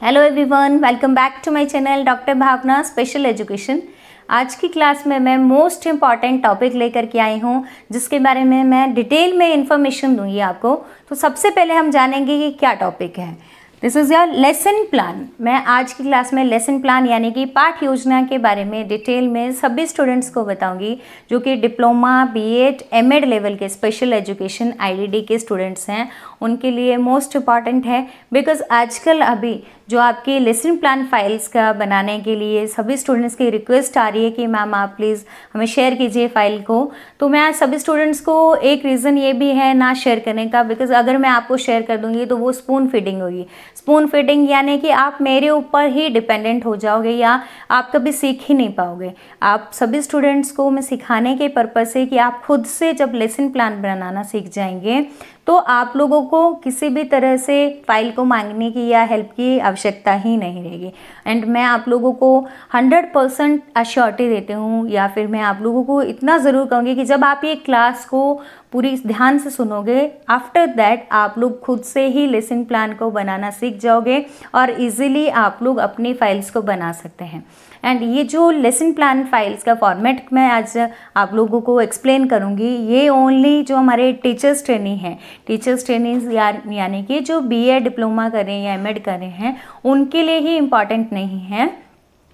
Hello everyone, welcome back to my channel doctor Bhavna special education. आज की class में मैं मोस्ट इम्पॉर्टेंट टॉपिक लेकर के आई हूँ जिसके बारे में मैं डिटेल में इंफॉर्मेशन दूंगी आपको। तो सबसे पहले हम जानेंगे कि क्या टॉपिक है। This is your lesson plan. मैं आज की क्लास में लेसन प्लान यानी कि पाठ योजना के बारे में डिटेल में सभी स्टूडेंट्स को बताऊंगी जो कि डिप्लोमा, बीएड, एमएड लेवल के स्पेशल एजुकेशन आईडीडी के स्टूडेंट्स हैं। उनके लिए मोस्ट इम्पॉर्टेंट है बिकॉज आजकल अभी जो आपकी लेसन प्लान फाइल्स का बनाने के लिए सभी स्टूडेंट्स की रिक्वेस्ट आ रही है कि मैम आप प्लीज़ हमें शेयर कीजिए फाइल को। तो मैं सभी स्टूडेंट्स को एक रीज़न ये भी है ना शेयर करने का, बिकॉज अगर मैं आपको शेयर कर दूंगी तो वो स्पून फीडिंग होगी। स्पून फीडिंग यानी कि आप मेरे ऊपर ही डिपेंडेंट हो जाओगे या आप कभी सीख ही नहीं पाओगे। आप सभी स्टूडेंट्स को मैं सिखाने के पर्पज़ से कि आप खुद से जब लेसन प्लान बनाना सीख जाएंगे तो आप लोगों को किसी भी तरह से फाइल को मांगने की या हेल्प की आवश्यकता ही नहीं रहेगी। एंड मैं आप लोगों को 100% अश्योरिटी देती हूँ या फिर मैं आप लोगों को इतना ज़रूर कहूँगी कि जब आप ये क्लास को पूरी ध्यान से सुनोगे, आफ्टर दैट आप लोग खुद से ही लेसन प्लान को बनाना सीख जाओगे और इजीली आप लोग अपनी फाइल्स को बना सकते हैं। एंड ये जो लेसन प्लान फाइल्स का फॉर्मेट मैं आज आप लोगों को एक्सप्लेन करूँगी, ये ओनली जो हमारे टीचर्स ट्रेनिंग हैं, टीचर्स ट्रेनिंग यानी कि जो बीए डिप्लोमा कर रहे हैं या एमएड कर रहे हैं उनके लिए ही इम्पॉर्टेंट नहीं है,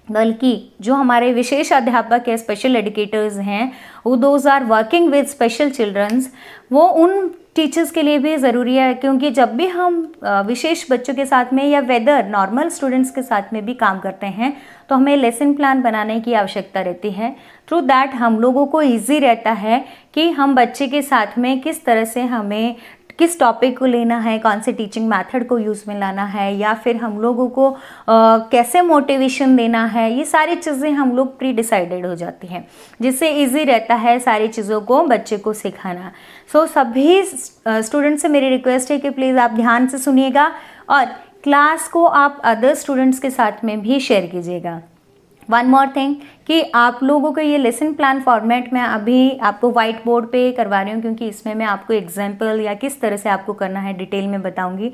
बल्कि जो हमारे विशेष अध्यापक है, स्पेशल एजुकेटर्स हैं, वो those are working with special childrens, वो उन टीचर्स के लिए भी ज़रूरी है। क्योंकि जब भी हम विशेष बच्चों के साथ में या वेदर नॉर्मल स्टूडेंट्स के साथ में भी काम करते हैं तो हमें लेसन प्लान बनाने की आवश्यकता रहती है। थ्रू दैट हम लोगों को ईजी रहता है कि हम बच्चे के साथ में किस तरह से हमें किस टॉपिक को लेना है, कौन से टीचिंग मेथड को यूज़ में लाना है या फिर हम लोगों को कैसे मोटिवेशन देना है, ये सारी चीज़ें हम लोग प्री डिसाइडेड हो जाती हैं, जिससे इजी रहता है सारी चीज़ों को बच्चे को सिखाना। सो सभी स्टूडेंट्स से मेरी रिक्वेस्ट है कि प्लीज़ आप ध्यान से सुनिएगा और क्लास को आप अदर स्टूडेंट्स के साथ में भी शेयर कीजिएगा। वन मोर थिंग कि आप लोगों को ये लेसन प्लान फॉर्मेट मैं अभी आपको वाइट बोर्ड पे करवा रही हूँ क्योंकि इसमें मैं आपको एग्जाम्पल या किस तरह से आपको करना है डिटेल में बताऊंगी।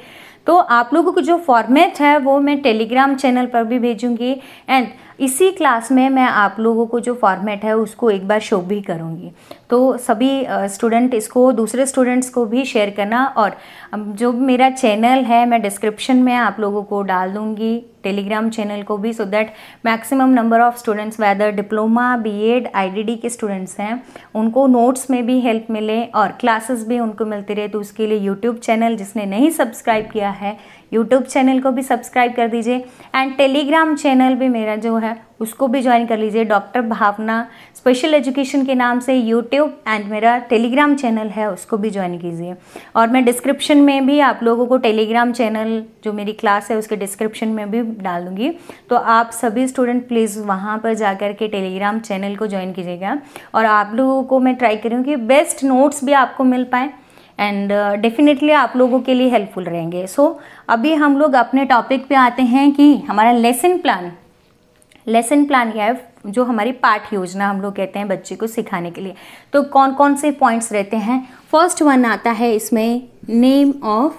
तो आप लोगों को जो फॉर्मेट है वो मैं टेलीग्राम चैनल पर भी भेजूंगी एंड इसी क्लास में मैं आप लोगों को जो फॉर्मेट है उसको एक बार शो भी करूंगी। तो सभी स्टूडेंट इसको दूसरे स्टूडेंट्स को भी शेयर करना और जो मेरा चैनल है मैं डिस्क्रिप्शन में आप लोगों को डाल दूंगी टेलीग्राम चैनल को भी, so that maximum number of students whether diploma, B Ed, IDD के स्टूडेंट्स हैं उनको नोट्स में भी हेल्प मिले और क्लासेस भी उनको मिलती रहे। तो उसके लिए यूट्यूब चैनल जिसने नहीं सब्सक्राइब किया है यूट्यूब चैनल को भी सब्सक्राइब कर दीजिए एंड टेलीग्राम चैनल भी मेरा जो है उसको भी ज्वाइन कर लीजिए। डॉक्टर भावना स्पेशल एजुकेशन के नाम से यूट्यूब एंड मेरा टेलीग्राम चैनल है उसको भी ज्वाइन कीजिए। और मैं डिस्क्रिप्शन में भी आप लोगों को टेलीग्राम चैनल जो मेरी क्लास है उसके डिस्क्रिप्शन में भी डाल दूँगी। तो आप सभी स्टूडेंट प्लीज़ वहाँ पर जा कर के टेलीग्राम चैनल को ज्वाइन कीजिएगा और आप लोगों को मैं ट्राई करूँ कि बेस्ट नोट्स भी आपको मिल पाएँ एंड डेफिनेटली आप लोगों के लिए हेल्पफुल रहेंगे। सो अभी हम लोग अपने टॉपिक पे आते हैं कि हमारा लेसन प्लान क्या है, जो हमारी पाठ योजना हम लोग कहते हैं बच्चे को सिखाने के लिए। तो कौन कौन से पॉइंट्स रहते हैं। फर्स्ट वन आता है इसमें name of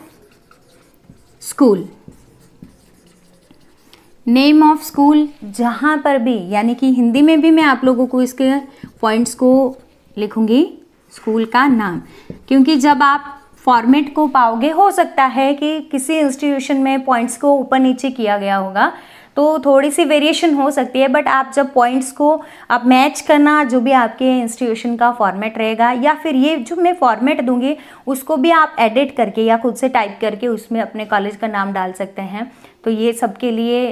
school. Name of school जहाँ पर भी, यानी कि हिंदी में भी मैं आप लोगों को इसके पॉइंट्स को लिखूंगी, स्कूल का नाम, क्योंकि जब आप फॉर्मेट को पाओगे हो सकता है कि किसी इंस्टीट्यूशन में पॉइंट्स को ऊपर नीचे किया गया होगा तो थोड़ी सी वेरिएशन हो सकती है, बट आप जब पॉइंट्स को आप मैच करना जो भी आपके इंस्टीट्यूशन का फॉर्मेट रहेगा या फिर ये जो मैं फॉर्मेट दूंगी उसको भी आप एडिट करके या खुद से टाइप करके उसमें अपने कॉलेज का नाम डाल सकते हैं। तो ये सबके लिए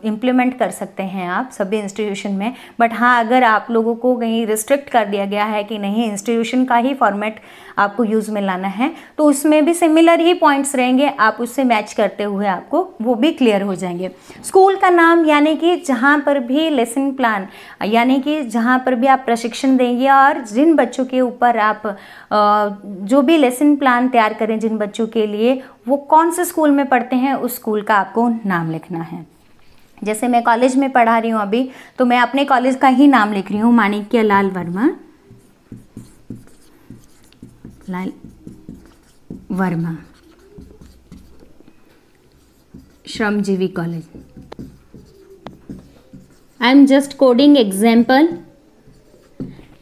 इम्प्लीमेंट कर सकते हैं आप सभी इंस्टीट्यूशन में। बट हाँ, अगर आप लोगों को कहीं रिस्ट्रिक्ट कर दिया गया है कि नहीं इंस्टीट्यूशन का ही फॉर्मेट आपको यूज़ में लाना है तो उसमें भी सिमिलर ही पॉइंट्स रहेंगे, आप उससे मैच करते हुए आपको वो भी क्लियर हो जाएंगे। स्कूल का नाम यानी कि जहाँ पर भी लेसन प्लान यानी कि जहाँ पर भी आप प्रशिक्षण देंगे और जिन बच्चों के ऊपर आप जो भी लेसन प्लान तैयार करें जिन बच्चों के लिए, वो कौन से स्कूल में पढ़ते हैं उस स्कूल का आपको नाम लिखना है। जैसे मैं कॉलेज में पढ़ा रही हूँ अभी, तो मैं अपने कॉलेज का ही नाम लिख रही हूँ, Manikya Lal Verma. Shramjeevi college. I am just coding example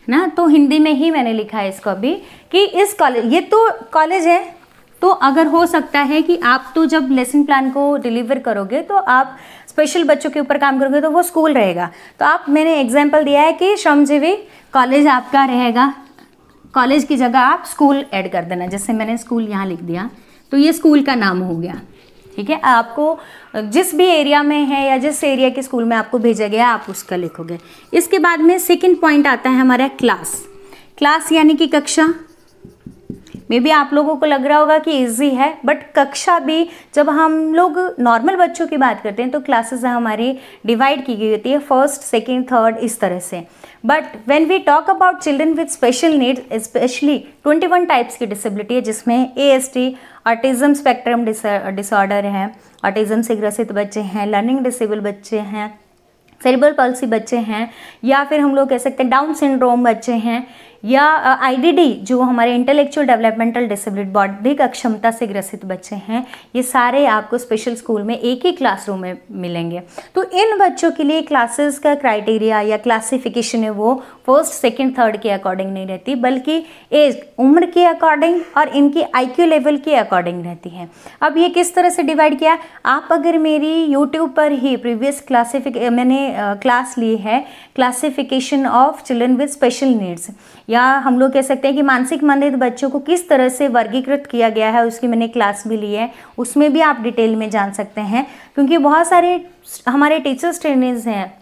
ना, तो हिंदी में ही मैंने लिखा है इसको अभी कि इस कॉलेज, ये तो कॉलेज है, तो अगर हो सकता है कि आप तो जब लेसन प्लान को डिलीवर करोगे तो आप स्पेशल बच्चों के ऊपर काम करोगे तो वो स्कूल रहेगा। तो आप, मैंने एग्जाम्पल दिया है कि श्रमजीवी कॉलेज आपका रहेगा, कॉलेज की जगह आप स्कूल ऐड कर देना। जैसे मैंने स्कूल यहाँ लिख दिया तो ये स्कूल का नाम हो गया, ठीक है। आपको जिस भी एरिया में है या जिस एरिया के स्कूल में आपको भेजा गया आप उसका लिखोगे। इसके बाद में सेकंड पॉइंट आता है हमारा क्लास। क्लास यानी कि कक्षा। मे बी आप लोगों को लग रहा होगा कि इजी है, बट कक्षा भी, जब हम लोग नॉर्मल बच्चों की बात करते हैं तो क्लासेस हमारी डिवाइड की गई होती है, फर्स्ट, सेकेंड, थर्ड, इस तरह से। But when we talk about children with special needs, specially 21 types की डिसेबिलिटी है, जिसमें ASD, ऑटिज्म स्पेक्ट्रम डिसऑर्डर है, ऑटिज्म से ग्रसित बच्चे हैं, लर्निंग डिसेबल बच्चे हैं, सेरिब्रल पल्सी बच्चे हैं, या फिर हम लोग कह सकते हैं डाउन सिंड्रोम बच्चे हैं, या IDD जो हमारे इंटेलेक्चुअल डेवलपमेंटल डिसेबिलिटी, बौद्धिक अक्षमता से ग्रसित बच्चे हैं, ये सारे आपको स्पेशल स्कूल में एक ही क्लासरूम में मिलेंगे। तो इन बच्चों के लिए क्लासेस का क्राइटेरिया या क्लासिफिकेशन है वो फर्स्ट, सेकंड, थर्ड के अकॉर्डिंग नहीं रहती, बल्कि एज, उम्र के अकॉर्डिंग और इनकी IQ लेवल के अकॉर्डिंग रहती है। अब ये किस तरह से डिवाइड किया, आप अगर मेरी यूट्यूब पर ही प्रीवियस मैंने क्लास ली है classification of children with special needs, या हम लोग कह सकते हैं कि मानसिक मंदित बच्चों को किस तरह से वर्गीकृत किया गया है, उसकी मैंने क्लास भी ली है, उसमें भी आप डिटेल में जान सकते हैं। क्योंकि बहुत सारे हमारे टीचर्स ट्रेनर्स हैं,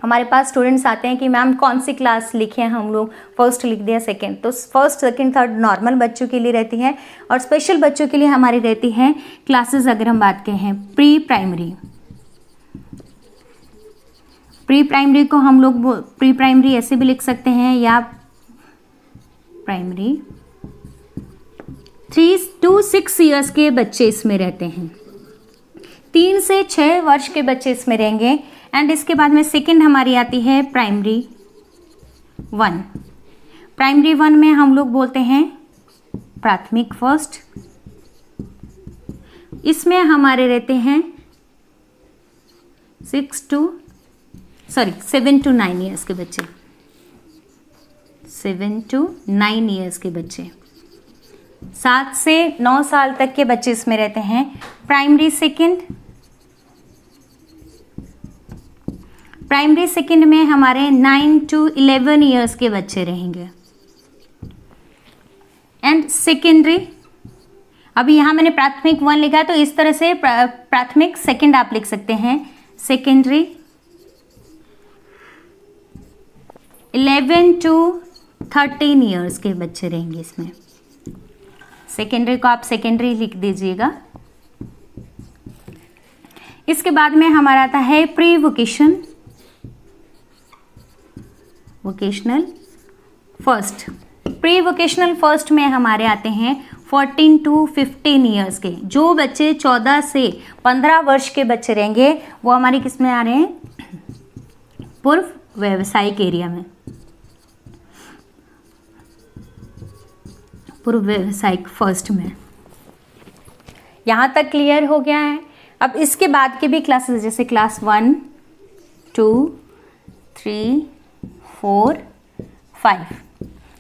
हमारे पास स्टूडेंट्स आते हैं कि मैम कौन सी क्लास लिखे हैं, हम लोग फर्स्ट लिख दिया, सेकंड, तो फर्स्ट, सेकंड, थर्ड नॉर्मल बच्चों के लिए रहती है, और स्पेशल बच्चों के लिए हमारी रहती हैं क्लासेस। अगर हम बात करें प्री प्राइमरी, प्री प्राइमरी को हम लोग प्री प्राइमरी ऐसे भी लिख सकते हैं, या प्राइमरी 3 to 6 ईयर्स के बच्चे इसमें रहते हैं, 3 से 6 वर्ष के बच्चे इसमें रहेंगे। एंड इसके बाद में सेकंड हमारी आती है प्राइमरी 1। प्राइमरी 1 में हम लोग बोलते हैं प्राथमिक फर्स्ट, इसमें हमारे रहते हैं 7 to 9 ईयर्स के बच्चे, 7 to 9 ईयर्स के बच्चे, 7 से 9 साल तक के बच्चे इसमें रहते हैं। प्राइमरी सेकंड में हमारे 9 to 11 ईयर्स के बच्चे रहेंगे। एंड सेकेंडरी, अभी यहाँ मैंने प्राथमिक 1 लिखा है, तो इस तरह से प्राथमिक सेकंड आप लिख सकते हैं। सेकेंडरी 11 to 13 ईयर्स के बच्चे रहेंगे इसमें। सेकेंडरी को आप सेकेंडरी लिख दीजिएगा। इसके बाद में हमारा आता है pre vocational first. Pre vocational first में हमारे आते हैं 14 to 15 ईयर्स के, जो बच्चे 14 से 15 वर्ष के बच्चे रहेंगे वो हमारे किस में आ रहे हैं, पूर्व व्यावसायिक एरिया में, पूर्व व्यावसायिक फर्स्ट में। यहाँ तक क्लियर हो गया है। अब इसके बाद के भी क्लासेस, जैसे क्लास 1, 2, 3, 4, 5,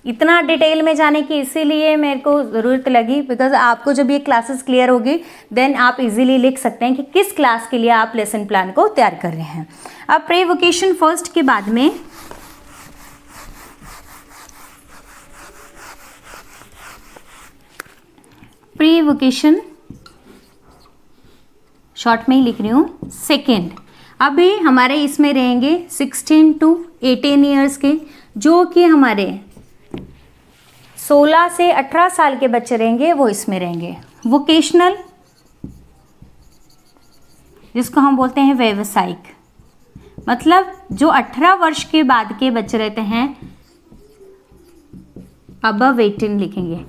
इतना डिटेल में जाने की इसीलिए मेरे को ज़रूरत लगी, बिकॉज आपको जब ये क्लासेस क्लियर होगी देन आप इजीली लिख सकते हैं कि किस क्लास के लिए आप लेसन प्लान को तैयार कर रहे हैं। अब प्री वोकेशन फर्स्ट के बाद में प्री वोकेशन, शॉर्ट में ही लिख रही हूँ, सेकेंड। अभी हमारे इसमें रहेंगे 16 to 18 ईयर्स के, जो कि हमारे 16 से 18 साल के बच्चे रहेंगे वो इसमें रहेंगे। वोकेशनल, जिसको हम बोलते हैं व्यावसायिक, मतलब जो 18 वर्ष के बाद के बच्चे रहते हैं, अबव 18 लिखेंगे,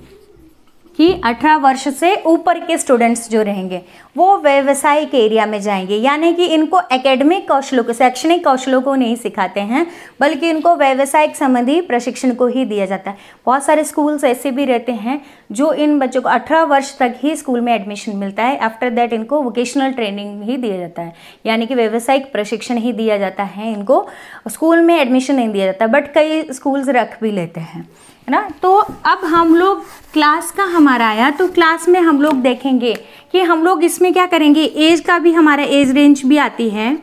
कि 18 वर्ष से ऊपर के स्टूडेंट्स जो रहेंगे वो व्यावसायिक एरिया में जाएंगे, यानी कि इनको एकेडमिक कौशलों को, शैक्षणिक कौशलों को नहीं सिखाते हैं, बल्कि इनको व्यावसायिक संबंधी प्रशिक्षण को ही दिया जाता है। बहुत सारे स्कूल्स ऐसे भी रहते हैं जो इन बच्चों को 18 वर्ष तक ही स्कूल में एडमिशन मिलता है, आफ्टर दैट इनको वोकेशनल ट्रेनिंग ही दिया जाता है, यानी कि व्यावसायिक प्रशिक्षण ही दिया जाता है, इनको स्कूल में एडमिशन नहीं दिया जाता, बट कई स्कूल्स रख भी लेते हैं, है ना। तो अब हम लोग क्लास का हमारा आया, तो क्लास में हम लोग देखेंगे कि हम लोग इसमें क्या करेंगे, एज का भी हमारा एज रेंज भी आती है,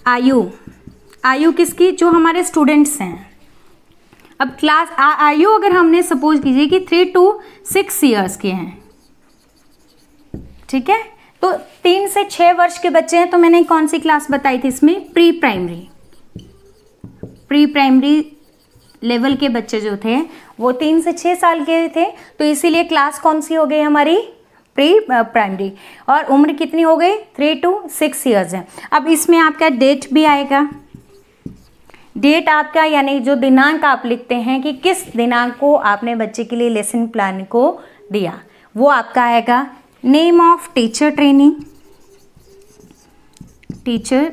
आयु किसकी, जो हमारे स्टूडेंट्स हैं। अब क्लास आयु अगर हमने सपोज कीजिए कि 3 to 6 ईयर्स के हैं, ठीक है, तो 3 से 6 वर्ष के बच्चे हैं, तो मैंने कौन सी क्लास बताई थी इसमें, प्री प्राइमरी लेवल के बच्चे जो थे वो 3 से 6 साल के थे, तो इसीलिए क्लास कौन सी हो गई हमारी, प्री प्राइमरी, और उम्र कितनी हो गई, 3 to 6 ईयर्स है। अब इसमें आपका डेट भी आएगा, डेट आपका यानी जो दिनांक आप लिखते हैं कि किस दिनांक को आपने बच्चे के लिए लेसन प्लान को दिया, वो आपका आएगा। Name of teacher training teacher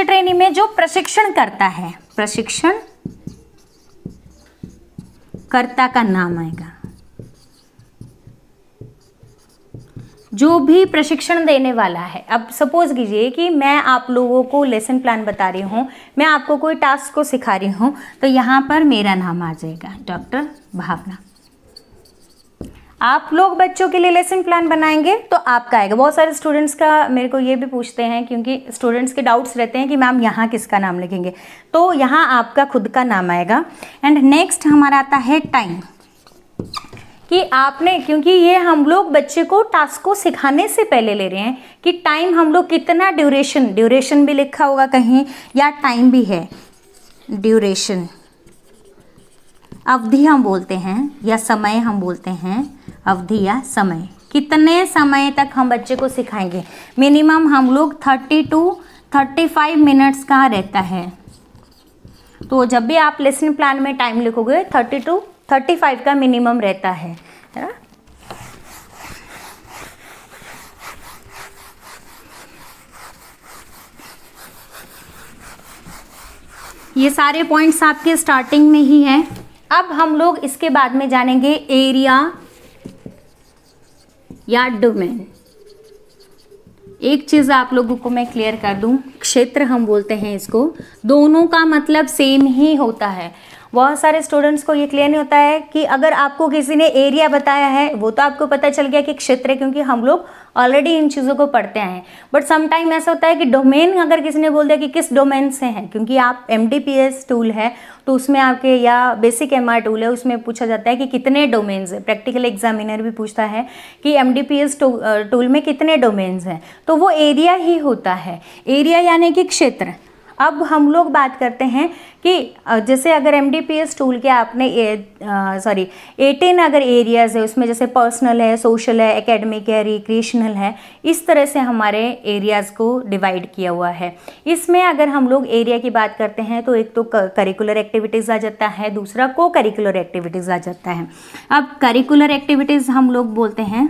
training में जो प्रशिक्षण करता है, प्रशिक्षण कर्ता का नाम आएगा, जो भी प्रशिक्षण देने वाला है। अब सपोज कीजिए कि मैं आप लोगों को लेसन प्लान बता रही हूँ, मैं आपको कोई टास्क को सिखा रही हूँ, तो यहाँ पर मेरा नाम आ जाएगा, डॉक्टर भावना। आप लोग बच्चों के लिए लेसन प्लान बनाएंगे तो आपका आएगा। बहुत सारे स्टूडेंट्स का मेरे को ये भी पूछते हैं, क्योंकि स्टूडेंट्स के डाउट्स रहते हैं कि मैम यहाँ किसका नाम लिखेंगे, तो यहाँ आपका खुद का नाम आएगा। एंड नेक्स्ट हमारा आता है टाइम, कि आपने, क्योंकि ये हम लोग बच्चे को टास्क को सिखाने से पहले ले रहे हैं कि टाइम हम लोग कितना, ड्यूरेशन भी लिखा होगा कहीं, या टाइम भी है, ड्यूरेशन अवधि हम बोलते हैं, या समय हम बोलते हैं, अवधि या समय, कितने समय तक हम बच्चे को सिखाएंगे। मिनिमम हम लोग 30 to 35 मिनट्स का रहता है, तो जब भी आप लेसन प्लान में टाइम लिखोगे 30 to 35 का मिनिमम रहता है ना। ये सारे पॉइंट्स आपके स्टार्टिंग में ही हैं। अब हम लोग इसके बाद में जानेंगे एरिया या डोमेन। एक चीज़ आप लोगों को मैं क्लियर कर दूं, क्षेत्र हम बोलते हैं इसको, दोनों का मतलब सेम ही होता है। बहुत सारे स्टूडेंट्स को ये क्लियर नहीं होता है कि अगर आपको किसी ने एरिया बताया है वो तो आपको पता चल गया कि क्षेत्र है, क्योंकि हम लोग ऑलरेडी इन चीज़ों को पढ़ते हैं। बट समटाइम ऐसा होता है कि डोमेन अगर किसी ने बोल दिया कि किस डोमेन से है, क्योंकि आप MDPS टूल है तो उसमें आपके, या बेसिक MR टूल है, उसमें पूछा जाता है कि कितने डोमेन्स है। प्रैक्टिकल एग्जामिनर भी पूछता है कि MDPS टूल में कितने डोमेन्स हैं, तो वो एरिया ही होता है, एरिया यानी कि क्षेत्र। अब हम लोग बात करते हैं कि जैसे अगर MDPS टूल के आपने 18 अगर एरियाज़ है उसमें, जैसे पर्सनल है, सोशल है, एकेडमिक है, रिक्रिएशनल है, इस तरह से हमारे एरियाज़ को डिवाइड किया हुआ है। इसमें अगर हम लोग एरिया की बात करते हैं तो एक तो करिकुलर एक्टिविटीज़ आ जाता है, दूसरा को करिकुलर एक्टिविटीज़ आ जाता है। अब करिकुलर एक्टिविटीज़ हम लोग बोलते हैं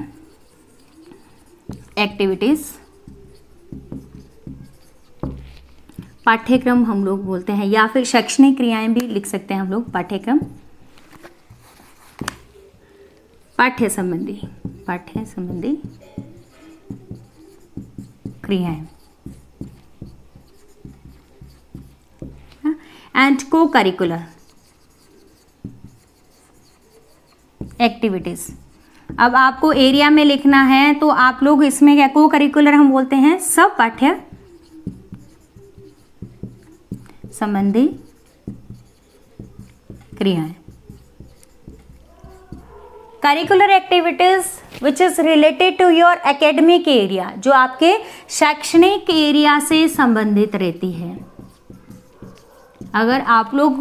एक्टिविटीज़, पाठ्यक्रम हम लोग बोलते हैं, या फिर शैक्षणिक क्रियाएं भी लिख सकते हैं हम लोग, पाठ्यक्रम, पाठ्य संबंधी क्रियाएं। एंड को करिकुलर एक्टिविटीज। अब आपको एरिया में लिखना है तो आप लोग इसमें क्या, को करिकुलर हम बोलते हैं सब पाठ्य संबंधी क्रियाएं। Curricular activities which is related to your academic area, जो आपके शैक्षणिक एरिया से संबंधित रहती है। अगर आप लोग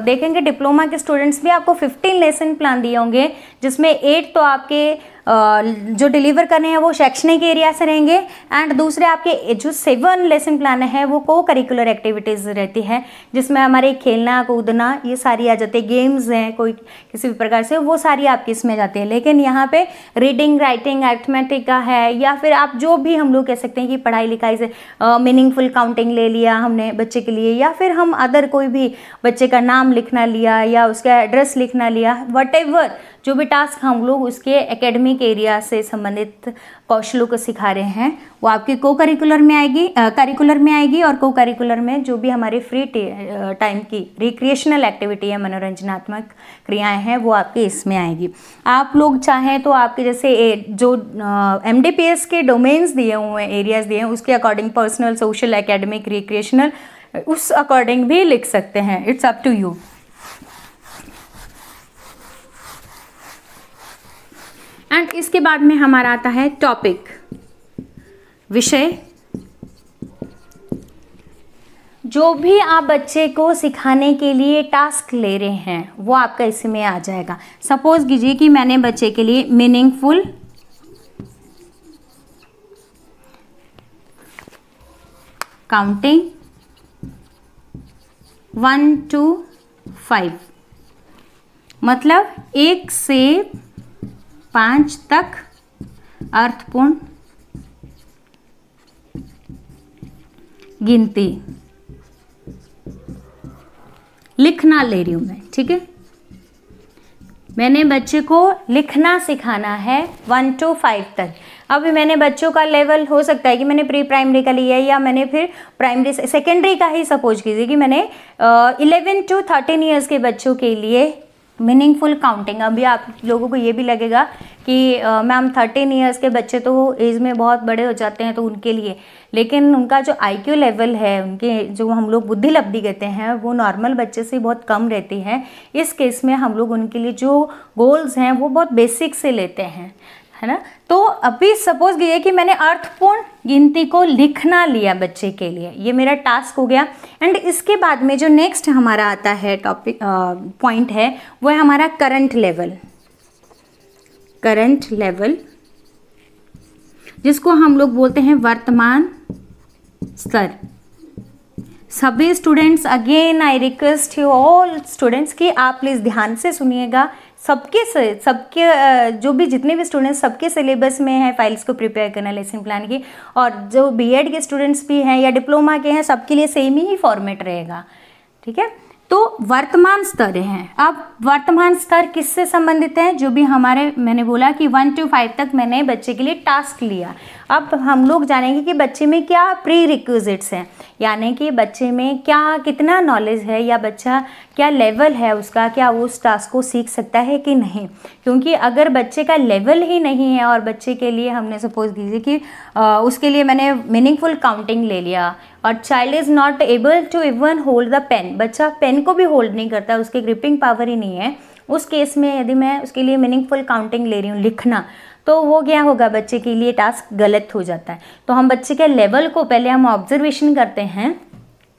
देखेंगे डिप्लोमा के स्टूडेंट्स भी आपको 15 लेसन प्लान दिए होंगे, जिसमें 8 तो आपके जो डिलीवर करने हैं वो शैक्षणिक एरिया से रहेंगे, एंड दूसरे आपके जो 7 लेसन प्लान है वो को करिकुलर एक्टिविटीज़ रहती है, जिसमें हमारे खेलना कूदना ये सारी आ जाती है, गेम्स हैं कोई किसी भी प्रकार से, वो सारी आपकी इसमें जाती है। लेकिन यहाँ पे रीडिंग राइटिंग अरिथमेटिक का है, या फिर आप जो भी हम लोग कह सकते हैं कि पढ़ाई लिखाई से मीनिंगफुल काउंटिंग ले लिया हमने बच्चे के लिए, या फिर हम अदर कोई भी बच्चे का नाम लिखना लिया या उसका एड्रेस लिखना लिया, व्हाटएवर जो भी टास्क हम लोग उसके एकेडमिक एरिया से संबंधित कौशलों को सिखा रहे हैं वो आपके को करिकुलर में आएगी, करिकुलर में आएगी। और को करिकुलर में जो भी हमारे फ्री टाइम की रिक्रिएशनल एक्टिविटी है, मनोरंजनात्मक क्रियाएं हैं, वो आपके इसमें आएगी। आप लोग चाहें तो आपके जैसे जो MDPS के डोमेन्स दिए हुए हैं, एरियाज दिए हैं, उसके according personal, social, academic, recreational, उस अकॉर्डिंग भी लिख सकते हैं। It's up to you. And इसके बाद में हमारा आता है टॉपिक, विषय। जो भी आप बच्चे को सिखाने के लिए टास्क ले रहे हैं वो आपका इसमें आ जाएगा। सपोज कीजिए कि मैंने बच्चे के लिए मीनिंगफुल काउंटिंग 1 to 5 मतलब 1 से 5 तक अर्थपूर्ण गिनती लिखना ले रही हूं मैं, ठीक है। मैंने बच्चे को लिखना सिखाना है 1 to 5 तक। अभी मैंने बच्चों का लेवल हो सकता है कि मैंने प्री प्राइमरी का लिया है, या मैंने फिर प्राइमरी सेकेंडरी का ही सपोज कीजिए कि मैंने 11 to 13 ईयर्स के बच्चों के लिए मीनिंगफुल काउंटिंग। अभी आप लोगों को ये भी लगेगा कि मैम 13 ईयर्स के बच्चे तो एज में बहुत बड़े हो जाते हैं तो उनके लिए, लेकिन उनका जो IQ लेवल है, उनके जो हम लोग बुद्धि लब्धि कहते हैं, वो नॉर्मल बच्चे से बहुत कम रहती है। इस केस में हम लोग उनके लिए जो गोल्स हैं वो बहुत बेसिक से लेते हैं, है ना। तो अभी सपोज ये कि मैंने अर्थपूर्ण गिनती को लिखना लिया बच्चे के लिए, ये मेरा टास्क हो गया। एंड इसके बाद में जो नेक्स्ट हमारा आता है टॉपिक पॉइंट है वो है हमारा करंट लेवल। करंट लेवल जिसको हम लोग बोलते हैं वर्तमान स्तर। सभी students, again I request you all students कि आप प्लीज़ ध्यान से सुनिएगा। सबके जो भी जितने भी स्टूडेंट्स सबके सिलेबस में है फाइल्स को प्रिपेयर करना लेसन प्लान की, और जो बीएड के स्टूडेंट्स भी हैं या डिप्लोमा के हैं सबके लिए सेम ही फॉर्मेट रहेगा, ठीक है। तो वर्तमान स्तर हैं। अब वर्तमान स्तर किससे संबंधित है? जो भी हमारे, मैंने बोला कि 1 to 5 तक मैंने बच्चे के लिए टास्क लिया। अब हम लोग जानेंगे कि बच्चे में क्या प्री रिक्विजिट्स हैं, यानी कि बच्चे में क्या कितना नॉलेज है या बच्चा क्या लेवल है उसका, क्या वो उस टास्क को सीख सकता है कि नहीं। क्योंकि अगर बच्चे का लेवल ही नहीं है और बच्चे के लिए हमने सपोज कीजिए कि उसके लिए मैंने मीनिंगफुल काउंटिंग ले लिया और child is not able to even hold the pen, बच्चा पेन को भी होल्ड नहीं करता, उसकी ग्रिपिंग पावर ही नहीं है, उस केस में यदि मैं उसके लिए मीनिंगफुल काउंटिंग ले रही हूँ लिखना, तो वो क्या होगा, बच्चे के लिए टास्क गलत हो जाता है। तो हम बच्चे के लेवल को पहले हम ऑब्जर्वेशन करते हैं,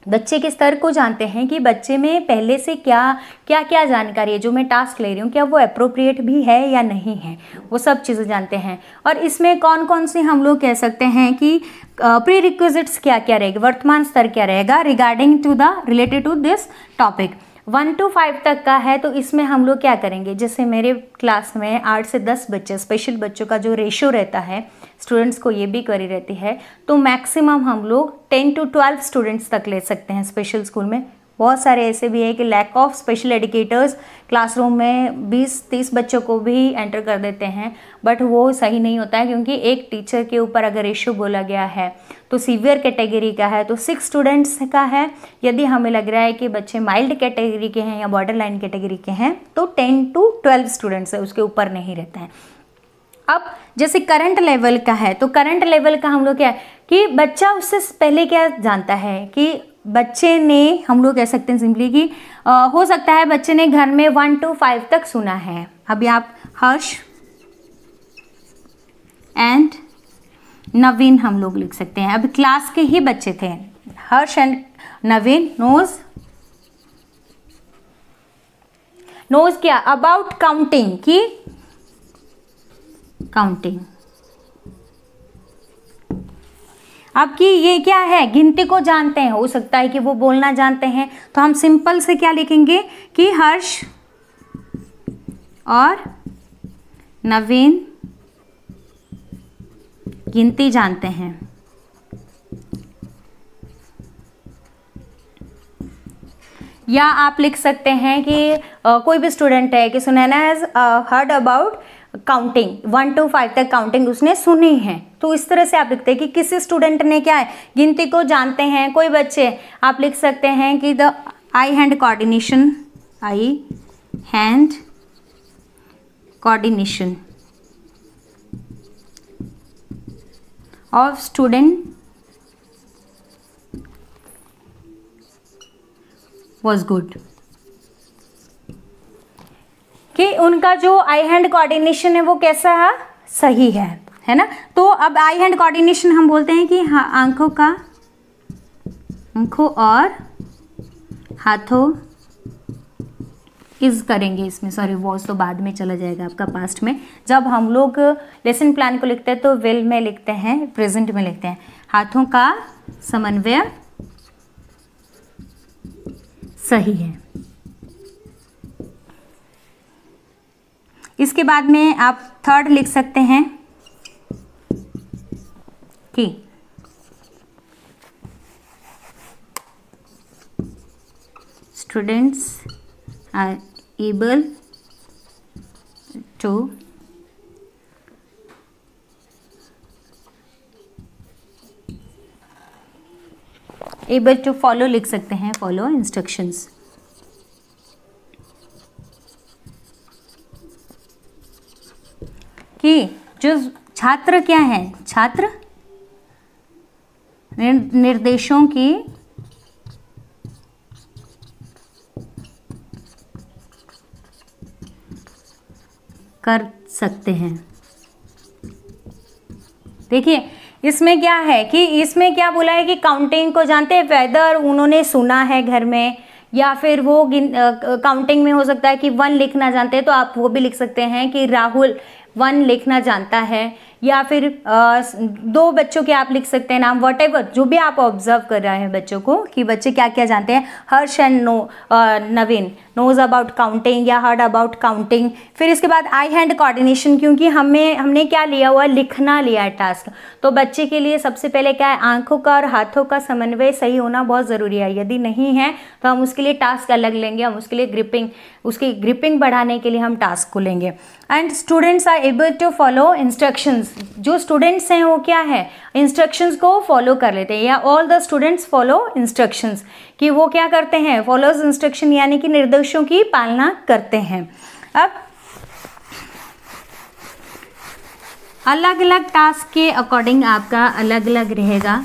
बच्चे के स्तर को जानते हैं कि बच्चे में पहले से क्या जानकारी है, जो मैं टास्क ले रही हूँ क्या वो अप्रोप्रिएट भी है या नहीं है, वो सब चीज़ें जानते हैं। और इसमें कौन कौन से हम लोग कह सकते हैं कि प्री रिक्विजिट्स क्या क्या रहेगा, वर्तमान स्तर क्या रहेगा regarding to the related to this topic. 1 to 5 तक का है तो इसमें हम लोग क्या करेंगे, जैसे मेरे क्लास में 8 से 10 बच्चे, स्पेशल बच्चों का जो रेशो रहता है, स्टूडेंट्स को ये भी करी रहती है, तो मैक्सिमम हम लोग 10 to 12 स्टूडेंट्स तक ले सकते हैं स्पेशल स्कूल में। बहुत सारे ऐसे भी है कि lack of special educators classroom में 20-30 बच्चों को भी एंटर कर देते हैं, बट वो सही नहीं होता है, क्योंकि एक टीचर के ऊपर अगर रेशो बोला गया है तो सीवियर कैटेगरी का है तो 6 स्टूडेंट्स का है, यदि हमें लग रहा है कि बच्चे माइल्ड कैटेगरी के हैं या बॉर्डर लाइन कैटेगरी के हैं तो 10 to 12 स्टूडेंट्स है, उसके ऊपर नहीं रहता है। अब जैसे करंट लेवल का है तो करंट लेवल का हम लोग क्या है कि बच्चा उससे पहले क्या जानता है कि बच्चे ने, हम लोग कह सकते हैं सिंपली कि हो सकता है बच्चे ने घर में 1 to 5 तक सुना है। अभी आप हर्ष एंड नवीन हम लोग लिख सकते हैं, अभी क्लास के ही बच्चे थे, हर्ष एंड नवीन नोज क्या अबाउट काउंटिंग, कि काउंटिंग। अब कि ये क्या है, गिनती को जानते हैं, हो सकता है कि वो बोलना जानते हैं, तो हम सिंपल से क्या लिखेंगे कि हर्ष और नवीन गिनती जानते हैं। या आप लिख सकते हैं कि कोई भी स्टूडेंट है कि Sunaina has heard about counting, 1 to 5 तक काउंटिंग उसने सुनी है। तो इस तरह से आप लिखते हैं कि किसी स्टूडेंट ने क्या है, गिनती को जानते हैं। कोई बच्चे आप लिख सकते हैं कि the I hand coordination, I hand coordination of student was good, कि उनका जो आई हैंड कोऑर्डिनेशन है वो कैसा है, सही है ना। तो अब आई हैंड कोऑर्डिनेशन हम बोलते हैं कि हाँ, आंखों और हाथों इज करेंगे इसमें, सॉरी वॉज तो बाद में चला जाएगा आपका पास्ट में। जब हम लोग लेसन प्लान को लिखते हैं तो विल में लिखते हैं, प्रेजेंट में लिखते हैं। हाथों का समन्वय सही है। इसके बाद में आप थर्ड लिख सकते हैं कि students are able to follow लिख सकते हैं, फॉलो इंस्ट्रक्शंस। कि जो छात्र क्या है, छात्र निर्देशों की कर सकते हैं। देखिए इसमें क्या है कि इसमें क्या बोला है कि काउंटिंग को जानते हैं, वेदर उन्होंने सुना है घर में, या फिर वो काउंटिंग में हो सकता है कि 1 लिखना जानते हैं, तो आप वो भी लिख सकते हैं कि राहुल 1 लिखना जानता है। या फिर 2 बच्चों के आप लिख सकते हैं नाम, वॉटेवर जो भी आप ऑब्जर्व कर रहे हैं बच्चों को कि बच्चे क्या क्या जानते हैं। Harsh and Naveen knows about counting या हर्ड अबाउट काउंटिंग। फिर इसके बाद आई हैंड कोऑर्डिनेशन, क्योंकि हमने क्या लिया हुआ, लिखना लिया है टास्क, तो बच्चे के लिए सबसे पहले क्या है, आंखों का और हाथों का समन्वय सही होना बहुत ज़रूरी है। यदि नहीं है तो हम उसके लिए टास्क अलग लेंगे, हम उसके लिए उसकी ग्रिपिंग बढ़ाने के लिए हम टास्क को लेंगे। And students are able to follow instructions, जो स्टूडेंट्स हैं वो क्या है, इंस्ट्रक्शंस को फॉलो कर लेते हैं, या all the students follow instructions, कि वो क्या करते हैं, फॉलोज इंस्ट्रक्शन यानी कि निर्देशों की पालना करते हैं। अब अलग अलग टास्क के अकॉर्डिंग आपका अलग अलग रहेगा।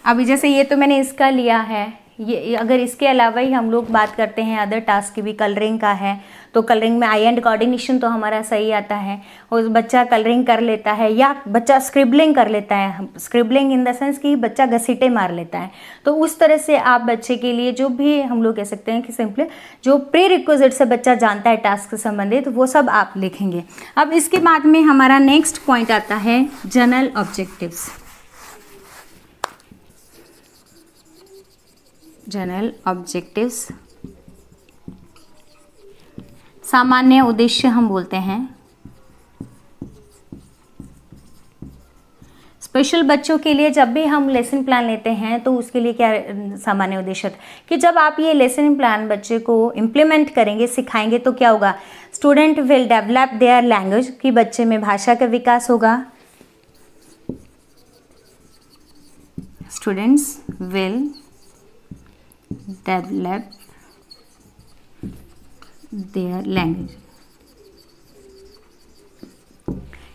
अभी जैसे ये तो मैंने इसका लिया है, ये अगर इसके अलावा ही हम लोग बात करते हैं अदर टास्क की भी, कलरिंग का है तो कलरिंग में आई हैंड कोऑर्डिनेशन तो हमारा सही आता है, और बच्चा कलरिंग कर लेता है, या बच्चा स्क्रिबलिंग कर लेता है, स्क्रिबलिंग इन द सेंस कि बच्चा घसीटे मार लेता है। तो उस तरह से आप बच्चे के लिए जो भी हम लोग कह सकते हैं कि सिंपली जो प्री रिक्विजिट से बच्चा जानता है टास्क से संबंधित, वो सब आप लिखेंगे। अब इसके बाद में हमारा नेक्स्ट पॉइंट आता है जनरल ऑब्जेक्टिव्स। जनरल ऑब्जेक्टिव्स सामान्य उद्देश्य हम बोलते हैं। स्पेशल बच्चों के लिए जब भी हम लेसन प्लान लेते हैं तो उसके लिए क्या सामान्य उद्देश्य कि जब आप ये लेसन प्लान बच्चे को इम्प्लीमेंट करेंगे, सिखाएंगे, तो क्या होगा, student will develop their language, कि बच्चे में भाषा का विकास होगा। Students will develop their language,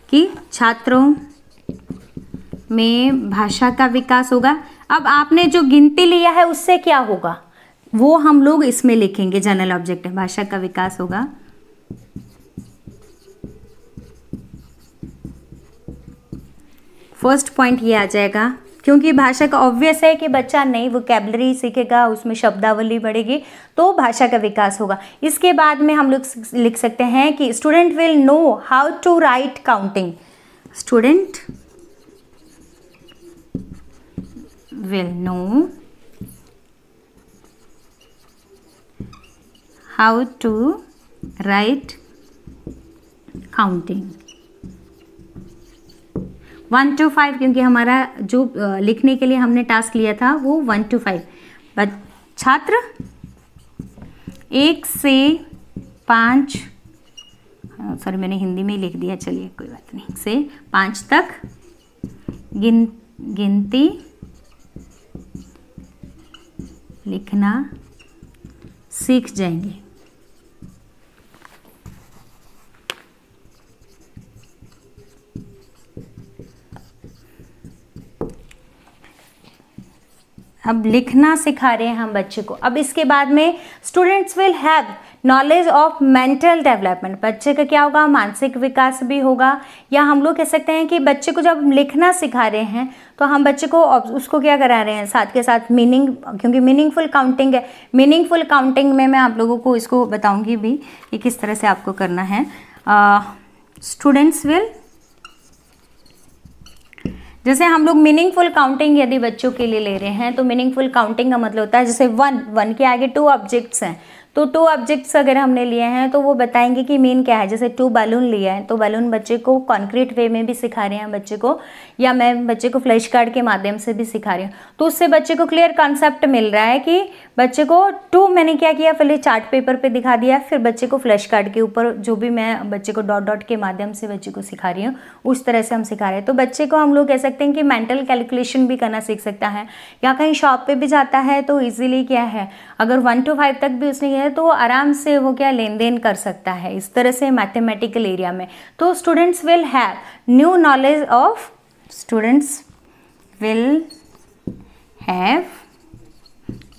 कि छात्रों में भाषा का विकास होगा। अब आपने जो गिनती लिया है उससे क्या होगा, वो हम लोग इसमें लिखेंगे। जनरल ऑब्जेक्टिव भाषा का विकास होगा। फर्स्ट पॉइंट ये आ जाएगा क्योंकि भाषा का ऑब्वियस है कि बच्चा नई वोकैबलरी सीखेगा, उसमें शब्दावली बढ़ेगी तो भाषा का विकास होगा। इसके बाद में हम लोग लिख सकते हैं कि student will know how to write counting. Student will know how to write counting 1 to 5, क्योंकि हमारा जो लिखने के लिए हमने टास्क लिया था वो 1 to 5। छात्र 1 से 5, सॉरी मैंने हिंदी में ही लिख दिया, चलिए कोई बात नहीं, से 5 तक गिनती लिखना सीख जाएंगे। अब लिखना सिखा रहे हैं हम बच्चे को। अब इसके बाद में students will have knowledge of mental development. बच्चे का क्या होगा, मानसिक विकास भी होगा। या हम लोग कह सकते हैं कि बच्चे को जब लिखना सिखा रहे हैं तो हम बच्चे को उसको क्या करा रहे हैं, साथ के साथ मीनिंग, क्योंकि मीनिंगफुल काउंटिंग है। मीनिंगफुल काउंटिंग में मैं आप लोगों को इसको बताऊंगी भी कि किस तरह से आपको करना है। स्टूडेंट्स विल, जैसे हम लोग मीनिंगफुल काउंटिंग यदि बच्चों के लिए ले रहे हैं तो मीनिंगफुल काउंटिंग का मतलब होता है जैसे 1 के आगे 2 ऑब्जेक्ट्स हैं, तो 2 ऑब्जेक्ट्स अगर हमने लिए हैं तो वो बताएंगे कि मीन क्या है। जैसे 2 बैलून लिया है तो बैलून बच्चे को कॉन्क्रीट वे में भी सिखा रहे हैं बच्चे को, या मैं बच्चे को फ्लैश कार्ड के माध्यम से भी सिखा रही हूँ, तो उससे बच्चे को क्लियर कॉन्सेप्ट मिल रहा है कि बच्चे को 2 मैंने क्या किया, पहले चार्ट पेपर पे दिखा दिया, फिर बच्चे को फ्लैश कार्ड के ऊपर जो भी मैं बच्चे को डॉट डॉट के माध्यम से बच्चे को सिखा रही हूँ उस तरह से हम सिखा रहे हैं। तो बच्चे को हम लोग कह सकते हैं कि मेंटल कैलकुलेशन भी करना सीख सकता है, या कहीं शॉप पे भी जाता है तो इजीली क्या है, अगर 1 to 5 तक भी उसने किया है तो आराम से वो क्या लेन देन कर सकता है इस तरह से मैथमेटिकल एरिया में। तो students will have new knowledge of, students will have